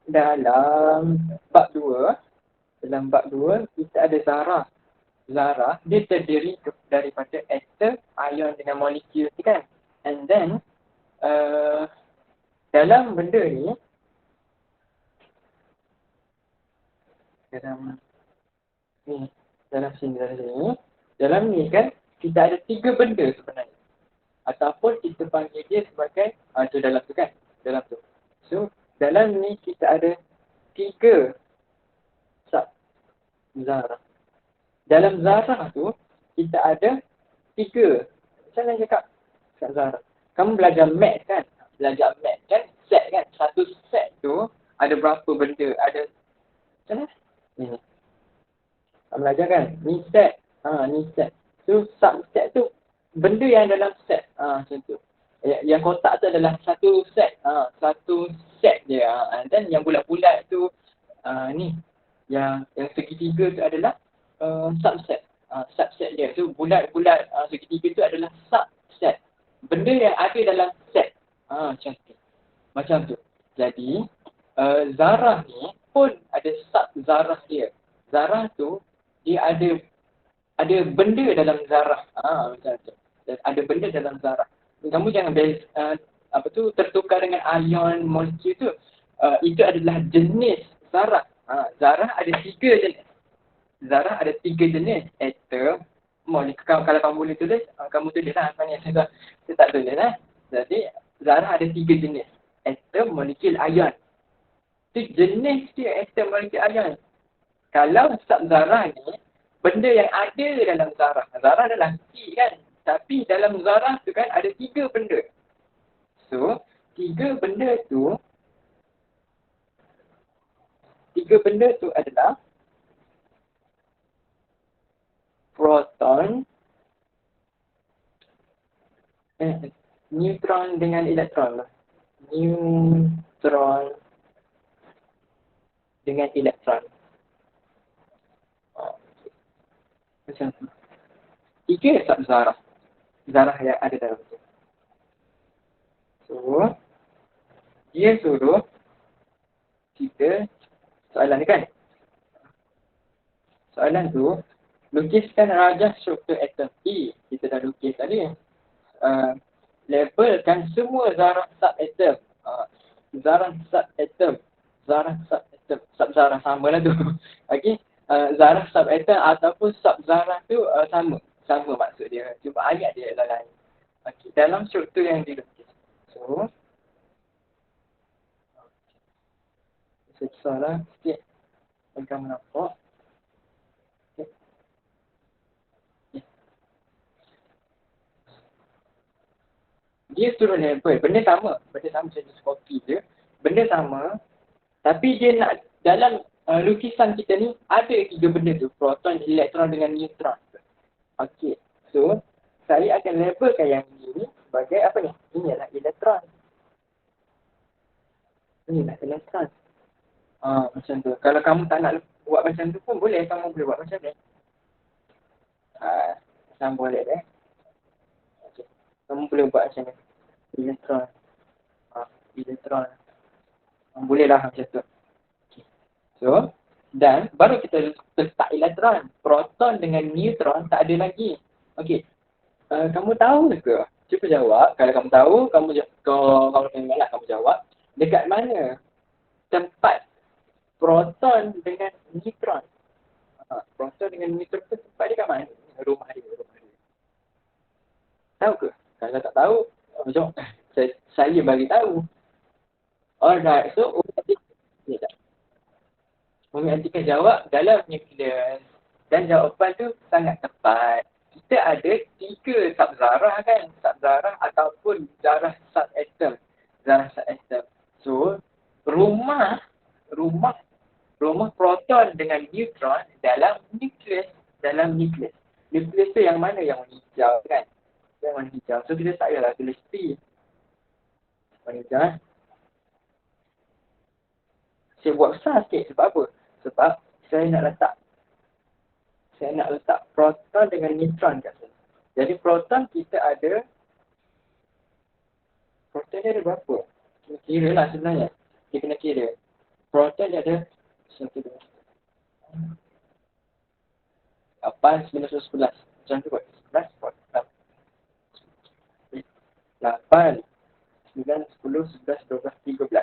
Dalam bab 2 kita ada zarah. Zarah dia terdiri daripada atom, ion dengan molekul kan. And then dalam benda ni dalam ni kan kita ada 3 benda sebenarnya. Ataupun kita panggil dia sebagai dalam tu kan. Dalam tu. So dalam ni kita ada 3 zarah. Dalam zarah tu kita ada 3. Macam mana cakap zarah? Kamu belajar math kan? Set kan? Satu set tu ada berapa benda? Ada macam mana? Ni. Kamu belajar kan? Ni set. Ni set. So subset tu benda yang dalam set. Macam tu. Yang kotak tu adalah satu set. Satu set dia. Dan yang bulat-bulat tu ni. Yang segitiga tu adalah subset. Subset dia. So bulat-bulat segitiga tu adalah subset. Benda yang ada dalam set. Macam tu. Jadi zarah ni pun ada sub-zarah dia. Zarah tu dia ada benda dalam zarah. Macam tu. Dan ada benda dalam zarah. Kamu jangan tertukar dengan ion molekul tu. Itu adalah jenis zarah. Zarah ada 3 jenis. Zarah ada 3 jenis. Atom, molekul. Kalau kamu boleh tulis, kamu tulis lah. Saya tak tulis lah. Jadi zarah ada 3 jenis. Atom, molekul, ion. Itu jenis dia atom, molekul, ion. Kalau sub-zarah ni, benda yang ada dalam zarah. Zarah adalah P kan. Tapi dalam zarah tu kan ada 3 benda. So, 3 benda tu adalah proton, neutron dengan elektron. Neutron dengan elektron. Macam tu. 3 sub-zarah. Zarah yang ada dalam tu. So, dia suruh kita soalan ni kan. Soalan tu, lukiskan rajah struktur atom P. Kita dah lukis tadi. Labelkan semua zarah sub-atom. Zarah sub-atom. Zarah sub-atom. Sub-zarah sama lah tu. Okay. Zarah sub-atom ataupun sub-zarah tu sama. Sama maksud dia. Cuma ayat dia lain. Okay. Dalam struktur yang dilukis. So, susahlah sikit. Bagi kamu nampak. Okay. Dia suruh label. Benda sama macam just copy je. Benda sama. Tapi dia nak dalam lukisan kita ni ada 3 benda tu. Proton, elektron dengan neutron. Okey. So, saya akan labelkan yang ini sebagai apa ni? Ini adalah elektron. Ini adalah elektron. Macam tu. Kalau kamu tak nak buat macam tu pun boleh. Kamu boleh buat macam ni. Macam boleh deh. Okay. Kamu boleh buat macam ni. Elektron. Elektron. Boleh lah macam tu. Okay. So, dan baru kita letak elektron. Proton dengan neutron tak ada lagi. Okey. Kamu tahu ke? Cuba jawab. Kalau kamu tahu, kamu tengoklah kamu jawab. Dekat mana tempat proton dengan neutron. Proton dengan neutron tu tempat dia kat mana? Rumah dia. Tahu ke? Kalau tak tahu, jom saya bagi tahu. Alright, so Umi Atika jawab dalam nukleus. Dan jawapan tu sangat tepat. Kita ada 3 subzarah kan? Subzarah ataupun zarah subatom. Zarah subatom. So, rumah proton dengan neutron dalam nukleus. Nukleus tu yang mana? Yang hijau kan? Yang warna hijau. So, kita tak payahlah tulis P. Warna hijau. Saya buat besar sikit. Sebab apa? Sebab saya nak letak proton dengan neutron kat sini. Jadi proton kita ada, proton dia ada berapa? Kira lah sebenarnya. Kita kena kira. Proton dia ada 8, 9, 10, 11. Macam tu buat. 8, 9, 10, 11, 12, 13.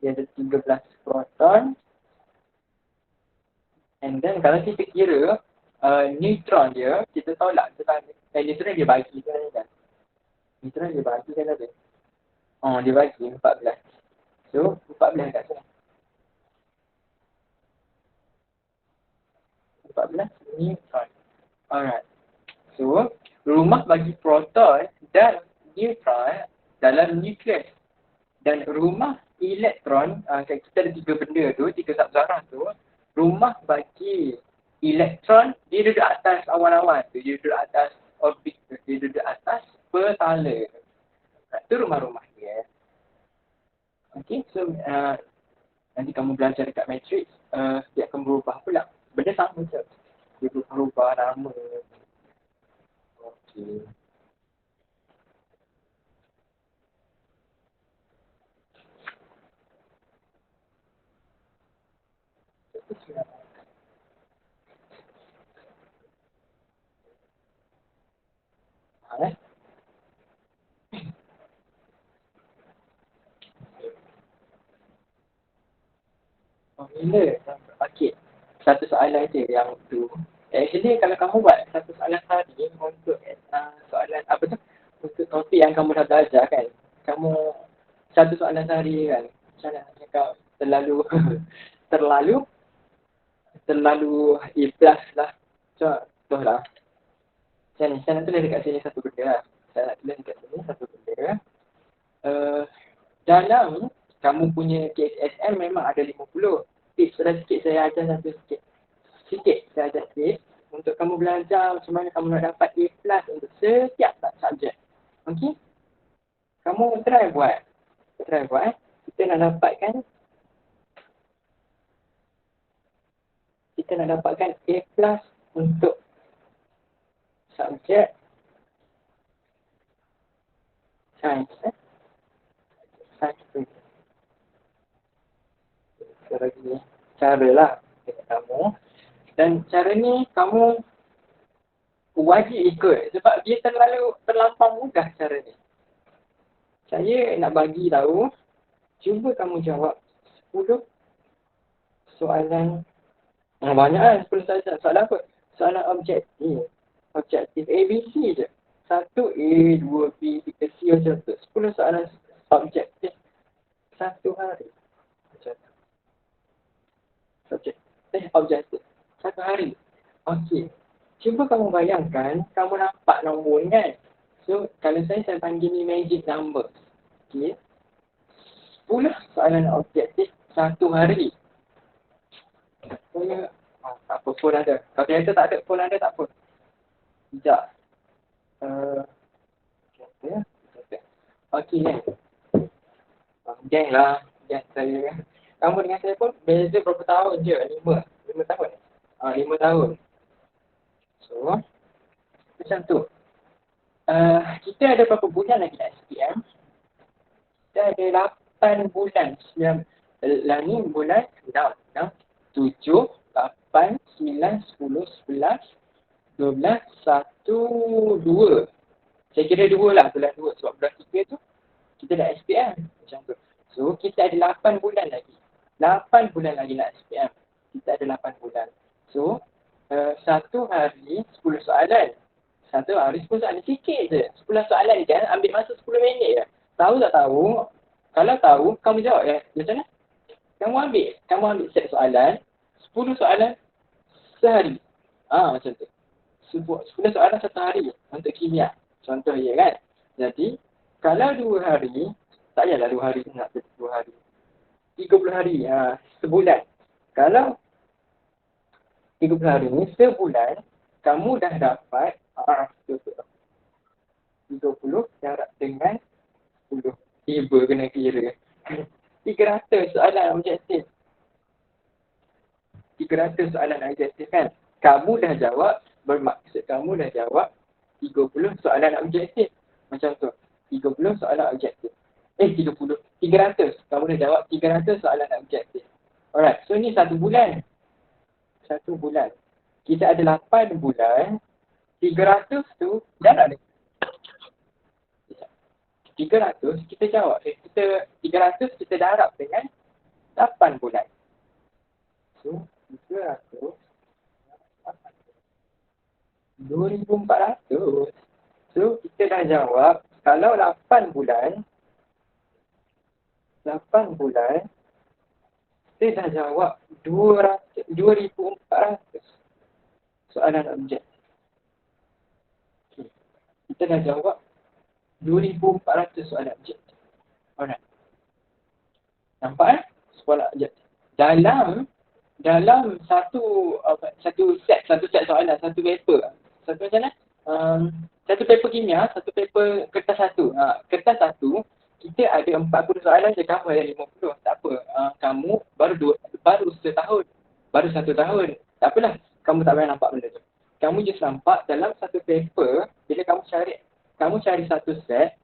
Dia ada 13 proton. And then kalau kita kira neutron dia, kita tolak. Neutron dia bagi kan? Neutron dia bagi kan ada? Dia bagi 14. So, 14 kat sana. 14 neutron. Alright. So, rumah bagi proton dan neutron dalam nukleus. Dan rumah elektron, kita ada 3 benda tu, 3 subzarah tu. Rumah bagi elektron, dia duduk atas awan-awan tu. Dia duduk atas orbit tu. Dia duduk atas petala. Itu rumah-rumah dia. Okay, so nanti kamu belajar dekat matrix, dia akan berubah pula. Benda sama je. Dia berubah nama. Okay. Bila? Okay. Satu soalan je yang tu. Actually kalau kamu buat satu soalan tadi untuk soalan apa tu? Untuk topik yang kamu dah belajar kan. Kamu satu soalan sehari kan. Macam mana cakap terlalu A plus lah. Contoh lah. Saya nak tulis dekat sini satu benda lah. Dalam kamu punya KSM memang ada 50. Tips dah sikit saya ajar satu sikit. Saya ajar tips untuk kamu belajar macam mana kamu nak dapat A plus untuk setiap subjek. Okey? Kamu try buat. Kita nak dapatkan A plus untuk subjek sains. Cara lah dekat kamu. Dan cara ni kamu wajib ikut sebab dia terlampau mudah cara ni. Saya nak bagi tahu, cuba kamu jawab 10 soalan. Banyak kan 10 soalan apa? Soalan objektif. ABC je. 1A, 2B, 3C macam tu. 10 soalan objektif satu hari. Macam tu. Objektif. Satu hari. Okey. Cuba kamu bayangkan, kamu nampak nombor kan? So, kalau saya panggil ni magic number. Okey. 10 soalan objektif satu hari. Saya, tak apa, phone ada. Kalau ternyata tak ada, phone ada tak apa. Sekejap. Okey, geng lah. Geng saya. Kamu dengan saya pun beza berapa tahun je? 5 tahun. 5 tahun. So, macam tu. Kita ada berapa bulan lagi nak SPM? Kita ada 8 bulan. Ni bulan 6. 7, 8, 9, 10, 11, 12, 1, 2. Saya kira 2 lah, bulan 2. Sebab bulan 3 tu, kita dah SPM macam tu. So kita ada 8 bulan lagi. 8 bulan lagi nak SPM. Kita ada 8 bulan. So satu hari 10 soalan. Satu hari 10 soalan. Sikit je. 10 soalan kan ambil masa 10 minit je. Tahu tak tahu? Kalau tahu, kamu jawab ya. Macam mana? Kamu ambil set soalan. 10 soalan sehari. Macam tu. 10 soalan satu hari untuk kimia. Contoh ya kan. Jadi, kalau 2 hari, tak payahlah 2 hari nak 2 hari. 30 hari, sebulan. Kalau 30 hari ni, sebulan, kamu dah dapat 30 darab dengan 10. Tiba kena kira. 300 soalan objektif. 300 soalan objektif kan. Kamu dah jawab, bermaksud kamu dah jawab 30 soalan objektif. Macam tu. 30 soalan objektif. 300. Kamu dah jawab 300 soalan objektif. Alright. So ni 1 bulan. 1 bulan. Kita ada 8 bulan. 300 tu darab ni. 300 kita jawab. 300 kita darab dengan 8 bulan. So 300 2,400. So, kita dah jawab, kalau 8 bulan, kita dah jawab 2,400 soalan objektif. Okay. Kita dah jawab 2,400 soalan objektif. Alright. Nampak soalan objektif. Dalam satu set soalan, satu paper. Satu macam mana? Satu paper kimia, satu paper kertas satu. Kertas satu, kita ada 40 soalan je, kamu ada 50. Tak apa. Kamu baru setahun. Baru 1 tahun. Tak apalah. Kamu tak payah nampak benda tu. Kamu just nampak dalam satu paper, bila kamu cari satu set,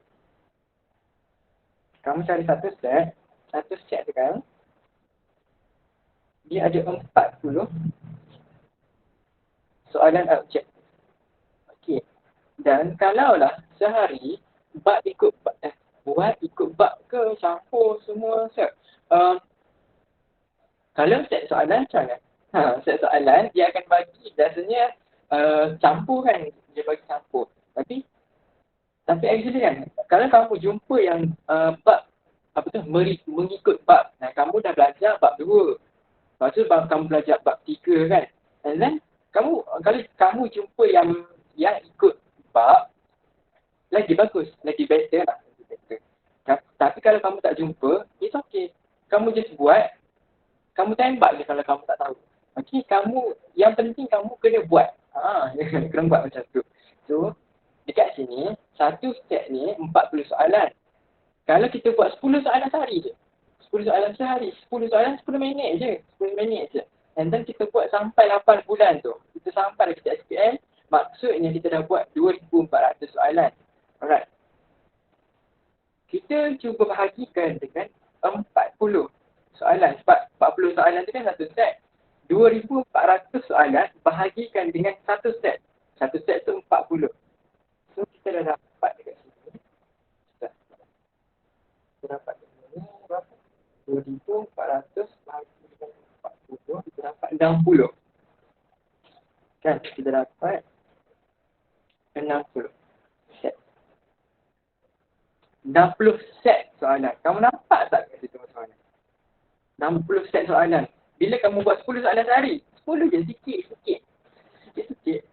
satu set tu kan, dia ada 40 soalan objektif. Okey. Dan kalaulah sehari buat ikut bab ke campur semua set. Kalau set soalan macam mana? Set soalan dia akan bagi biasanya campur kan, dia bagi campur. Tapi actually kan, kalau kamu jumpa yang bab mengikut bab. Kamu dah belajar bab 2. Lepas tu kamu belajar bab 3 kan. And then kalau kamu jumpa yang ikut bab, lagi bagus, lagi better lah. Tapi kalau kamu tak jumpa, it's okay. Kamu just buat, kamu tembak je kalau kamu tak tahu. Okay, yang penting kamu kena buat. Kena buat macam tu. So, dekat sini, satu set ni 40 soalan. Kalau kita buat 10 soalan sehari je. 10 soalan sehari. 10 soalan 10 minit je. 10 minit je. And then kita buat sampai 8 bulan tu. Kita sampai dekat SPM, maksudnya kita dah buat 2,400 soalan. Alright. Kita cuba bahagikan dengan 40 soalan. Sebab 40 soalan tu kan satu set. 2,400 soalan bahagikan dengan satu set. Satu set tu 40. So kita dah dapat dekat sini. Kita dapat dekat sini berapa? 2,400 bahagi dengan 40, kita dapat 60. Kan? Kita dapat 60 set. 60 set soalan. Kamu nampak tak kat situ soalan? 60 set soalan. Bila kamu buat 10 soalan sehari, 10 je, sikit-sikit. Sikit-sikit.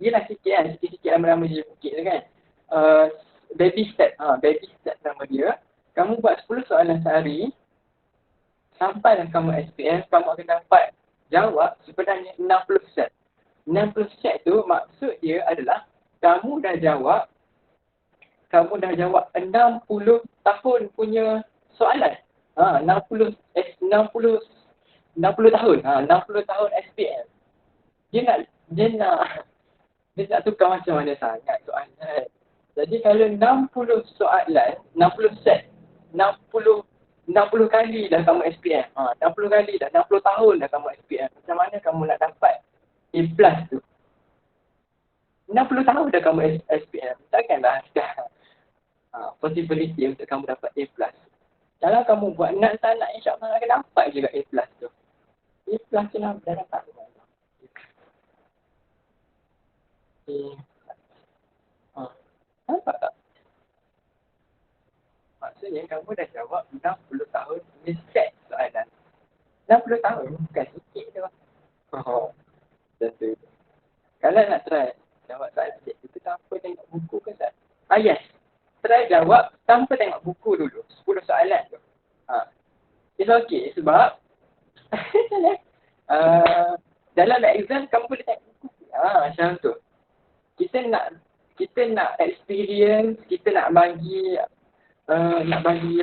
Yelah sikit kan, sikit-sikit lama-lama je sikit je kan. Baby step nama dia. Kamu buat 10 soalan sehari, sampai kamu SPM, kamu akan dapat jawab sebenarnya 60 set. 60 set tu maksud dia adalah kamu dah jawab 60 tahun punya soalan. 60 tahun. 60 tahun SPM. Dia nak tukar macam mana sangat soalan. Jadi kalau 60 soalan, 60 set, 60 kali dah kamu SPM. 60 kali dah, 60 tahun dah kamu SPM. Macam mana kamu nak dapat A+ tu? 60 tahun dah kamu SPM. Takkanlah dah. possibility untuk kamu dapat A+. Kalau kamu buat nak tak nak, insyaAllah akan dapat juga A+ tu. A+ tu dah dapat. Okay. Nampak tak? Maksudnya kamu dah jawab 60 tahun punya set soalan. 60 tahun bukan sikit tu. Tentu. Kalau nak try jawab soalan sikit, kita tanpa tengok buku ke tak? Yes. Try jawab tanpa tengok buku dulu. 10 soalan tu. It's okay sebab dalam exam kamu boleh tengok buku. Macam tu. Kita nak experience, kita nak bagi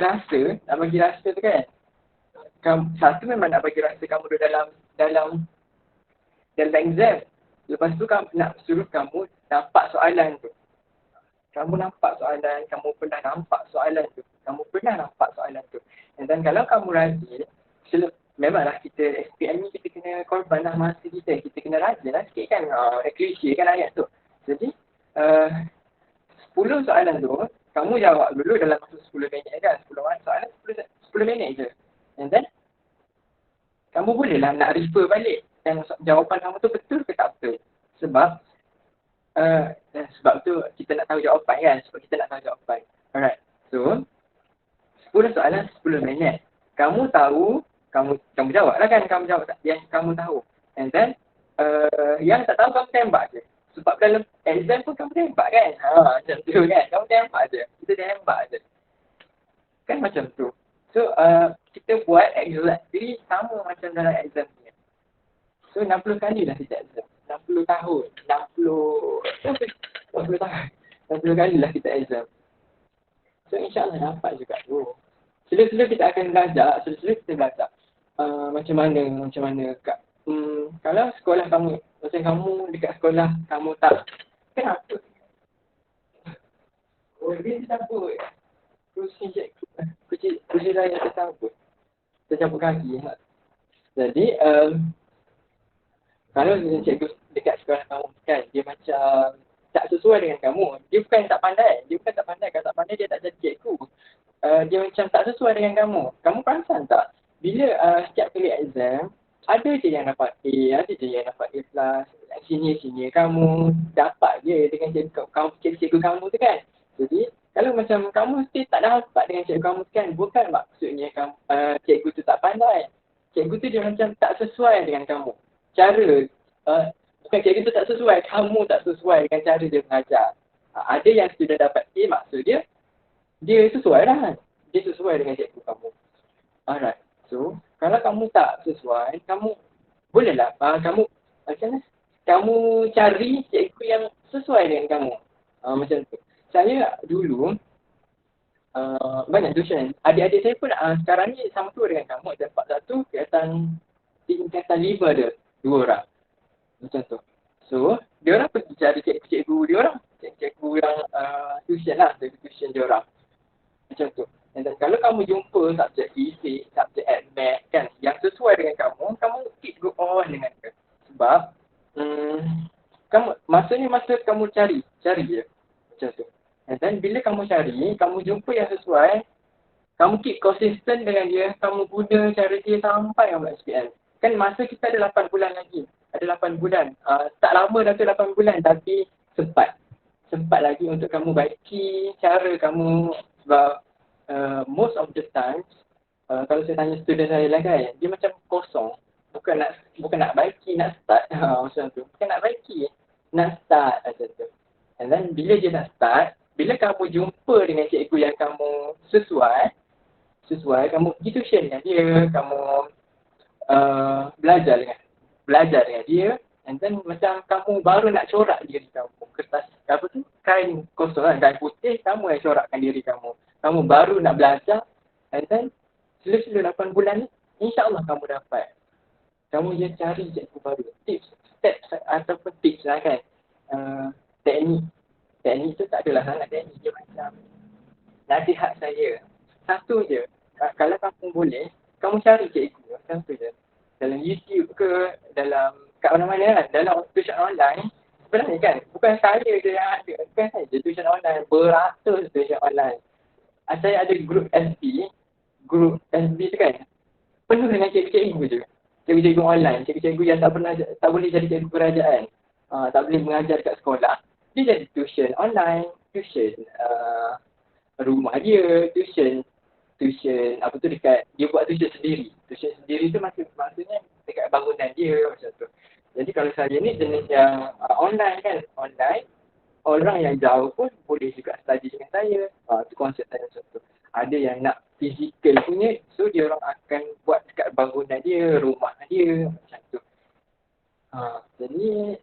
rasa tu kan. Satu memang nak bagi rasa kamu tu dalam exam. Lepas tu kamu nak suruh kamu nampak soalan tu. Kamu nampak soalan, kamu pernah nampak soalan tu. Dan kalau kamu rajin, memanglah kita SPM ni kita kena korban lah masa kita kena rajin lah sikit kan. Klise kan ayat tu. Jadi 10 soalan tu kamu jawab dulu dalam masa 10 minit kan. 10 soalan 10 minit je. And then kamu bolehlah nak refer balik yang jawapan kamu tu betul ke tak betul. Sebab tu kita nak tahu jawapan kan. Alright. So 10 soalan 10 minit. Kamu tahu, kamu jawab lah kan. Kamu jawab yang kamu tahu. And then yang tak tahu kamu tembak je. Sebab dalam exam pun kamu tembak kan. Macam tu kan. Kamu tembak je. Kita tembak je. Kan macam tu. So kita buat exactly sama macam dalam exam ni. So 60 kali lah kita exam. 60 tahun. 60 kali lah kita exam. So insyaAllah dapat juga tu. Sila-sila kita akan belajar. Macam mana kat kalau sekolah kamu, macam kamu dekat sekolah kamu tak, kenapa? Dia tercampur. Kucing saya tercampur kaki. Jadi kalau cikgu dekat sekolah kamu kan, dia macam tak sesuai dengan kamu. Dia bukan tak pandai. Kalau tak pandai dia tak jadi cikgu. Dia macam tak sesuai dengan kamu. Kamu perasan tak? Bila setiap kali exam, ada je yang dapat A, ada je yang dapat A+. Senior kamu dapat je dengan cikgu kamu tu kan. Jadi kalau macam kamu still tak dapat dengan cikgu kamu tu kan, bukan maksudnya kamu, cikgu tu tak pandai. Cikgu tu dia macam tak sesuai dengan kamu. Bukan cikgu tu tak sesuai, kamu tak sesuai dengan cara dia mengajar. Ada yang sudah dapat A, maksud dia sesuai lah. Dia sesuai dengan cikgu kamu. Alright. So, kalau kamu tak sesuai, kamu bolehlah, kamu macam mana? Kamu cari cikgu yang sesuai dengan kamu. Macam tu. Saya dulu banyak tuition. Adik-adik saya pun sekarang ni sama tu dengan kamu. Dapat satu tingkatan 5 dia. 2 orang. Macam tu. So, dia orang pergi cari cikgu dia orang. Cikgu yang tuition lah. Tuition dia orang. Macam tu. Dan kalau kamu jumpa subjek fisik, subjek admat kan, yang sesuai dengan kamu keep go on dengan dia. Sebab masa kamu cari je. Macam tu. Dan bila kamu cari, kamu jumpa yang sesuai, kamu keep consistent dengan dia, kamu guna cara dia sampai kamu SPM. Kan masa kita ada 8 bulan lagi. Ada 8 bulan. Tak lama dah tu 8 bulan, tapi sempat lagi untuk kamu baiki cara kamu. Sebab most of the times, kalau saya tanya student saya lah kan, dia macam kosong. Bukan nak baiki, nak start. Macam tu. Bukan nak baiki, nak start macam tu. And then bila dia nak start, bila kamu jumpa dengan cikgu yang kamu sesuai, kamu pergi tuition dengan dia, kamu belajar dengan dia, and then macam kamu baru nak corak diri kamu. Kertas, kain kosong kan, kain putih, kamu yang corakkan diri kamu. Kamu baru nak belajar, and then sila-sila 8 bulan ni, insyaAllah kamu dapat. Kamu je cari cikgu baru. Steps ataupun tips lah kan. Teknik tu tak adalah sangat teknik. Dia macam nasihat saya. Satu je. Kalau kamu boleh, kamu cari cikgu. Macam tu je. Dalam YouTube ke, kat mana-mana kan. Dalam tuition online, sebenarnya kan, bukan saya je yang ada. Bukan saya je tuition online. Beratus tuition online. saya ada grup FB tu kan, penuh dengan cikgu-cikgu je. Cikgu-cikgu online, cikgu-cikgu yang tak boleh jadi cikgu kerajaan. Tak boleh mengajar kat sekolah. Dia jadi tuition online, tuition rumah dia, tuition apa tu dekat, dia buat tuition sendiri. Tuition sendiri tu maksudnya dekat bangunan dia macam tu. Jadi kalau saya ni jenis yang online kan, online, orang yang jauh pun boleh juga study dengan saya. Tu konsep saya macam tu. Ada yang nak physical punya, so dia orang akan buat dekat bangunan dia, rumah dia macam tu. Jadi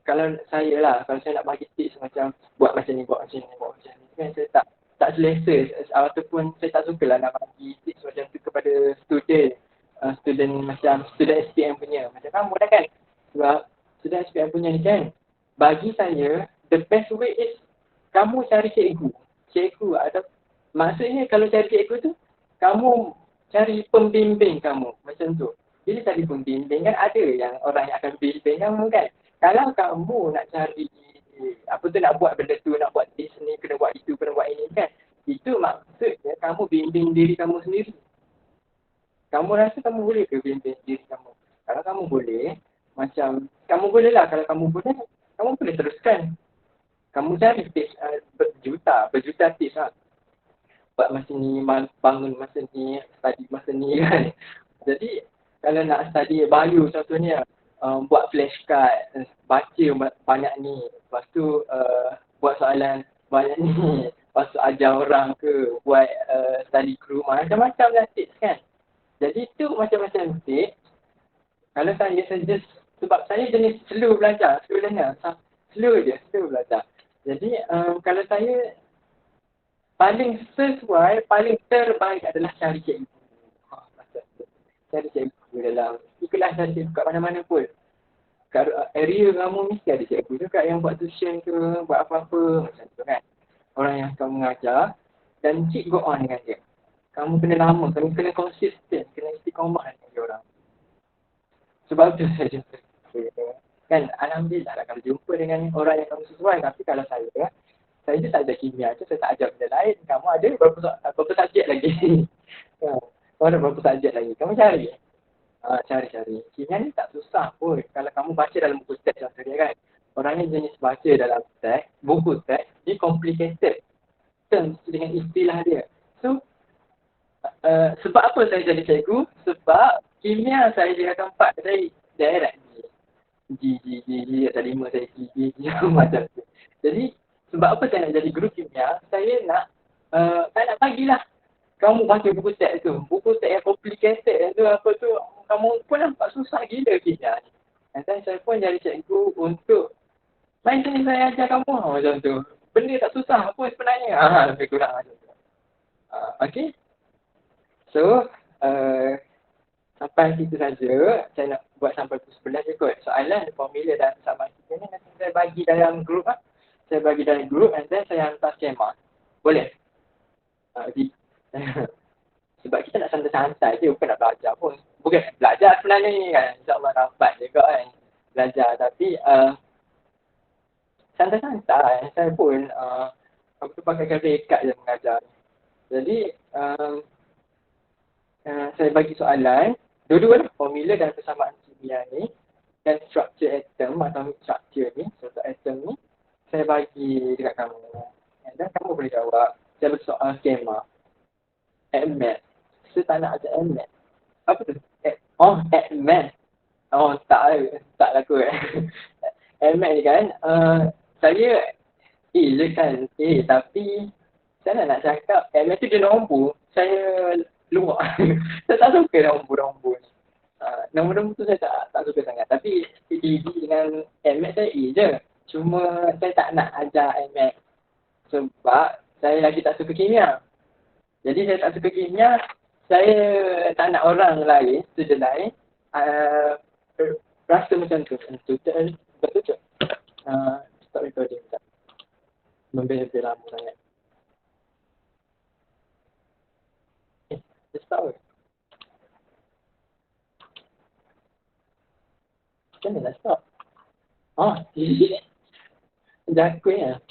kalau saya lah, kalau saya nak bagi tips macam buat macam ni, buat macam ni, buat macam ni kan, saya tak selesa ataupun saya tak suka lah nak bagi tips macam tu kepada student macam student SPM punya. Macam kamu dah kan, sebab student SPM punya ni kan, bagi saya the best way is kamu cari cikgu atau maksudnya kalau cari cikgu tu kamu cari pembimbing kamu macam tu. Bila cari pembimbing kan ada yang orang yang akan bimbing kamu kan. Kalau kamu nak cari apa tu, nak buat benda tu, nak buat this ni, kena buat itu, kena buat ini kan, itu maksudnya kamu bimbing diri kamu sendiri. Kamu rasa kamu boleh ke bimbing diri kamu? Kalau kamu boleh, macam kamu boleh lah, kalau kamu boleh teruskan. Kamu cari tips berjuta tips lah. Buat masa ni, bangun masa ni, study masa ni kan. Jadi kalau nak study bio contohnya, buat flashcard, baca banyak ni, lepas tu buat soalan banyak ni, lepas tu ajar orang ke, buat study group, macam-macam lah tips kan. Jadi tu macam-macam tips. Kalau saya suggest, sebab saya jenis slow belajar, slow belajar. Jadi kalau saya paling sesuai, paling terbaik adalah cari cikgu. Cari cikgu dalam, ikutlah cari cikgu kat mana-mana pun. Kat area kamu mesti ada cikgu juga yang buat tuition ke, buat apa-apa macam tu kan. Orang yang akan mengajar dan keep go on dengan dia. Kamu kena lama, kena konsisten, kena istiqamah dengan dia orang. Sebab tu saya jumpa. Kan, alhamdulillah lah kalau jumpa dengan orang yang kamu sesuai. Tapi kalau saya je tak ada kimia je, saya tak ajar benda lain. Kamu ada berapa subjek lagi? Kamu ada berapa subjek lagi? Kamu cari. Cari. Kimia ni tak susah pun. Kalau kamu baca dalam buku teks contohnya kan. Orang yang jenis baca dalam teks, buku teks, dia complicated terms dengan istilah dia. So, sebab apa saya jadi cikgu? Sebab kimia saya dia akan 4, saya direct G, atau 5 saya G, macam tu. Jadi, sebab apa saya nak jadi guru kimia? Saya nak bagilah kamu baca buku teks tu. Buku teks yang complicated tu, apa tu, kamu pun nampak susah gila kimia ni. Dan saya pun jadi cikgu untuk main sini saya ajar kamu macam tu. Benda tak susah pun sebenarnya. Lebih kurang macam tu. Okay. So, sampai situ saja. Saya nak buat sampai pukul 11 je kot. Soalan, formula dan sama kita ni nanti saya bagi dalam grup. Saya bagi dalam grup and then saya hantar skema. Boleh? Sebab kita nak santai-santai je, bukan nak belajar pun. Bukan belajar sebenarnya ni kan. InsyaAllah dapat juga kan belajar. Tapi santai-santai. Saya pun aku tu pakai rekat je mengajar. Jadi saya bagi soalan, dua-dua formula dan persamaan kimia ni dan structure atom atau structure ni, suatu atom ni, saya bagi dekat kamu. Dan kamu boleh jawab. Saya bagi soal skema. AdMath. Saya tak nak ajar AdMath. Apa tu? AdMath. Tak lah kot. AdMath ni kan, saya je kan. Tapi saya nak cakap AdMath tu dia nombor. Saya luar. Saya tak suka nombor-nombor ni. Nombor-nombor tu saya tak suka sangat. Tapi PTB dengan AdMath saya je. Cuma saya tak nak ajar AdMath. Sebab saya lagi tak suka kimia. Jadi saya tak suka kimia. Saya tak nak orang lain, student lain, rasa macam tu. Betul tak? Stop recording. Membela-bela lama sangat. Stop ke? Macam mana nak stop? Jago ya.